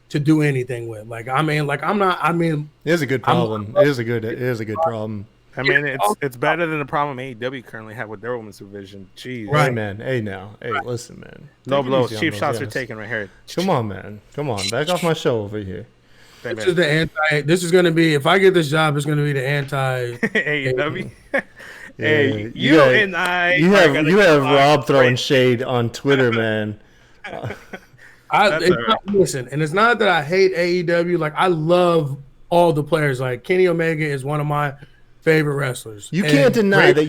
to do anything with. Like, I mean, like it is a good problem. It is a good problem. I mean, it's better than the problem AEW currently have with their women's division. Jeez. Right, hey, man. Hey, now. Hey, listen, man. Low blows. Cheap shots are taken right here. Come on, man. Come on. Back off my show over here. This is the anti. This is going to be, if I get this job, it's going to be the anti AEW. Hey, you and I. You have Rob throwing shade on Twitter, man. Listen, and it's not that I hate AEW. Like, I love all the players. Like, Kenny Omega is one of my favorite wrestlers. You can't deny that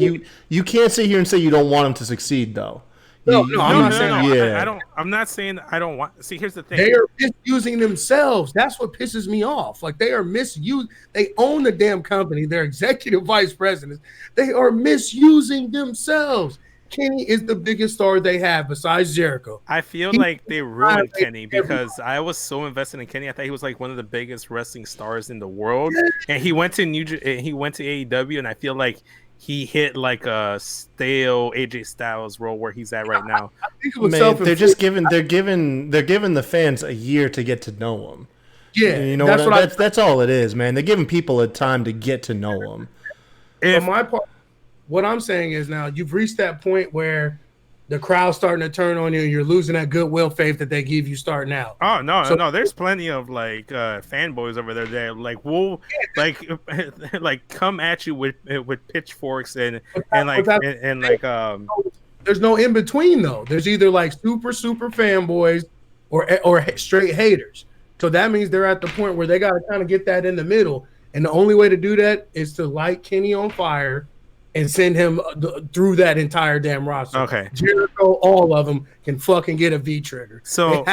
you can't sit here and say you don't want him to succeed, though. I'm not saying. Yeah. I'm not saying I don't want. See, here's the thing. They are misusing themselves. That's what pisses me off. Like, they are misused. They own the damn company. They're executive vice presidents. They are misusing themselves. Kenny is the biggest star they have besides Jericho. I feel like they ruined Kenny because I was so invested in Kenny. I thought he was like one of the biggest wrestling stars in the world, and he went to AEW, and I feel like he hit like a stale AJ Styles role where he's at right now. Man, they're just giving the fans a year to get to know him. Yeah, you know that's all it is, man. They're giving people a time to get to know him. For my part. What I'm saying is now you've reached that point where the crowd's starting to turn on you and you're losing that goodwill faith that they give you starting out. Oh, no. There's plenty of like fanboys over there that like will like come at you with pitchforks and there's no in between though. There's either like super fanboys or straight haters. So that means they're at the point where they got to kind of get that in the middle. And the only way to do that is to light Kenny on fire and send him through that entire damn roster. Okay. Jericho, all of them can fucking get a V trigger. So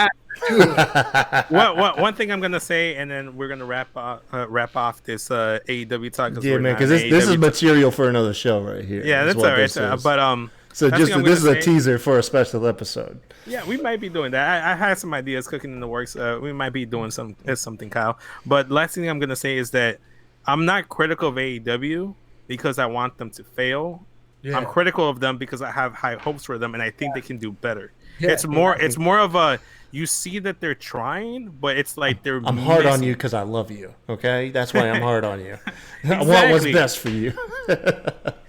one thing I'm gonna say, and then we're gonna wrap off this AEW talk. Yeah, man, because this is material for another show right here. Yeah, that's all right. But so this is a teaser for a special episode. Yeah, we might be doing that. I had some ideas cooking in the works. We might be doing something, Kyle. But last thing I'm gonna say is that I'm not critical of AEW because I want them to fail. Yeah. I'm critical of them because I have high hopes for them and I think they can do better. Yeah, it's more of a, you see that they're trying, but it's like I'm hard on you because I love you. Okay, that's why I'm hard on you. Exactly. I want what's best for you.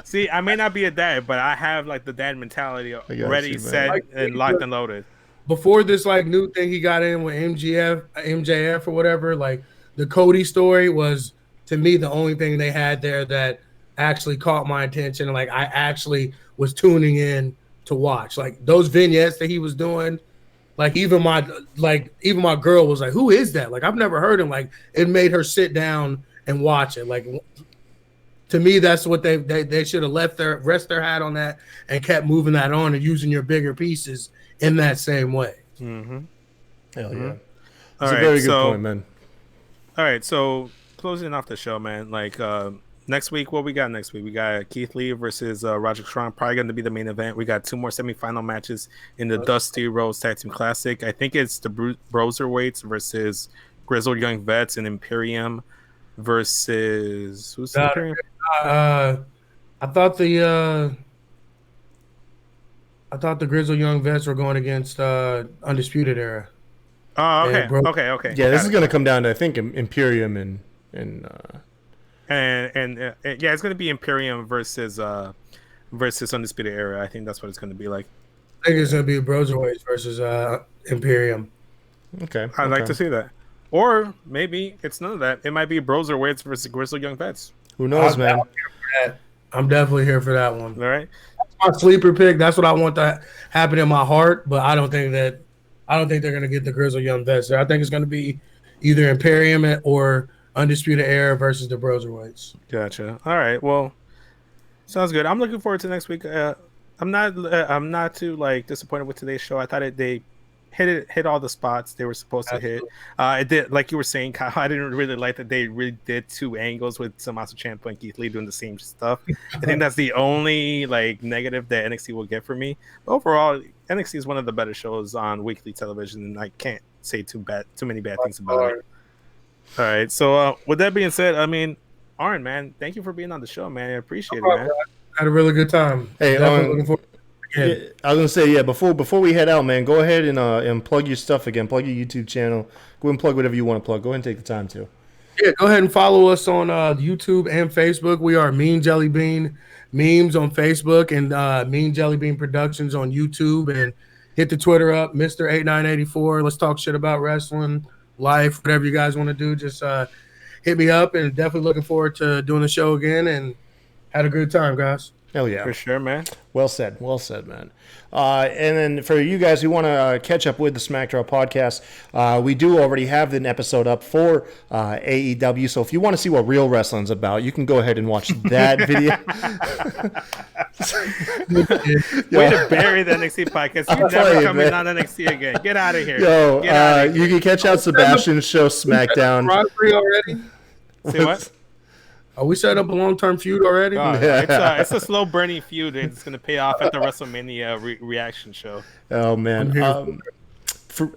See, I may not be a dad, but I have like the dad mentality ready, set, and locked and loaded. Before this like new thing he got in with MJF or whatever, like the Cody story was to me the only thing they had there that actually caught my attention, and like I actually was tuning in to watch. Like those vignettes that he was doing, like even my girl was like, "Who is that?" Like I've never heard him. Like it made her sit down and watch it. Like to me, that's what they should have rest their hat on that and kept moving that on and using your bigger pieces in that same way. Mm-hmm. Hell yeah. That's a very good point, man. All right, so closing off the show, man. Like next week, what we got next week? We got Keith Lee versus Roger Strong, probably going to be the main event. We got 2 more semifinal matches in the Dusty Rhodes Tag Team Classic. I think it's the Broserweights versus Grizzled Young Vets and Imperium versus who's Imperium? I thought the Grizzled Young Vets were going against Undisputed Era. Oh, okay, okay. Yeah, this is going to come down to, I think, Imperium and yeah, it's going to be Imperium versus Undisputed Era. I think that's what it's going to be like. I think it's going to be Broserweights versus Imperium. Okay. I'd like to see that. Or maybe it's none of that. It might be Broserweights versus Grizzled Young Vets. Who knows, man? I'm definitely here for that one. All right. That's my sleeper pick. That's what I want to happen in my heart, but I don't think they're going to get the Grizzled Young Vets there. I think it's going to be either Imperium or Undisputed Era versus the Broserweights. Gotcha. All right. Well, sounds good. I'm looking forward to next week. I'm not too like disappointed with today's show. I thought they hit all the spots they were supposed to hit. It did, like you were saying, Kyle. I didn't really like that they really did 2 angles with Tommaso Ciampa and Keith Lee doing the same stuff. I think that's the only like negative that NXT will get for me. But overall, NXT is one of the better shows on weekly television, and I can't say too many bad things about it. All right. So with that being said, I mean, Arn, man, thank you for being on the show, man. I appreciate it, man. I had a really good time. Hey, looking forward. Yeah, I was gonna say, yeah. Before we head out, man, go ahead and plug your stuff again. Plug your YouTube channel. Go ahead and plug whatever you want to plug. Go ahead and take the time to. Yeah, go ahead and follow us on YouTube and Facebook. We are Mean Jelly Bean Memes on Facebook and Mean Jelly Bean Productions on YouTube. And hit the Twitter up, Mr.8984. Let's talk shit about wrestling, life, whatever you guys want to do. Just hit me up, and definitely looking forward to doing the show again. And had a good time, guys. Hell yeah. For sure, man. Well said, man. And then for you guys who want to catch up with the SmackDown podcast, we do already have an episode up for AEW. So if you want to see what real wrestling's about, you can go ahead and watch that video. Way to bury the NXT podcast. You never coming on NXT again. Get out of here. Yo, you can catch out Sebastian's show SmackDown. Already? See what? Are we set up a long-term feud already? It's a slow burning feud. It's going to pay off at the WrestleMania reaction show. Oh man!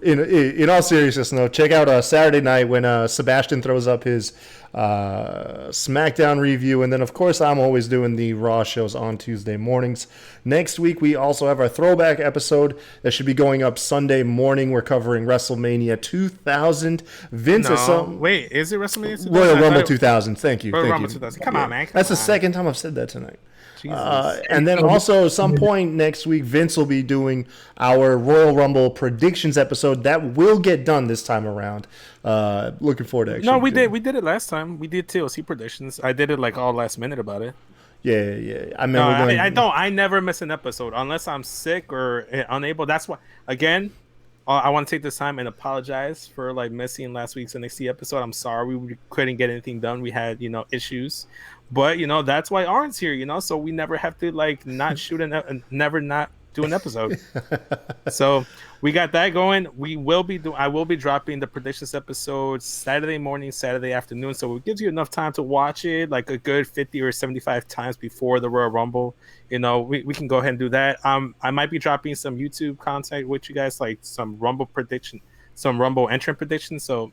In all seriousness, though, check out Saturday night when Sebastian throws up his SmackDown review, and then of course I'm always doing the Raw shows on Tuesday mornings. Next week we also have our throwback episode that should be going up Sunday morning. We're covering WrestleMania 2000. Vince is wait, is it WrestleMania 2000? Royal Rumble 2000. Thank you. Royal Rumble 2000. Come on, man. That's the second time I've said that tonight. And then also some point next week, Vince will be doing our Royal Rumble predictions episode. That will get done this time around. Looking forward to actually. No, we did it last time. We did TLC predictions. I did it like all last minute about it. Yeah. I never miss an episode unless I'm sick or unable. That's why. Again, I want to take this time and apologize for like missing last week's NXT episode. I'm sorry we couldn't get anything done. We had issues. But that's why Arn's here, so we never have to like not shoot never not do an episode. So we got that going. I will be dropping the predictions episode Saturday morning, Saturday afternoon. So it gives you enough time to watch it like a good 50 or 75 times before the Royal Rumble. We can go ahead and do that. I might be dropping some YouTube content with you guys, like some Rumble entrant predictions. So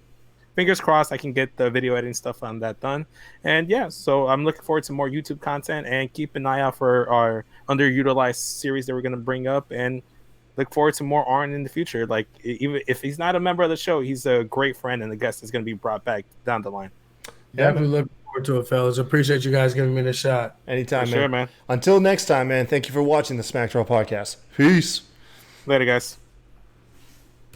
fingers crossed I can get the video editing stuff on that done. And yeah, so I'm looking forward to more YouTube content, and keep an eye out for our underutilized series that we're going to bring up, and look forward to more Arn in the future. Like, even if he's not a member of the show, he's a great friend and a guest that's going to be brought back down the line. Definitely looking forward to it, fellas. Appreciate you guys giving me the shot. Anytime, man. Until next time, man. Thank you for watching the SmackDown podcast. Peace. Later, guys.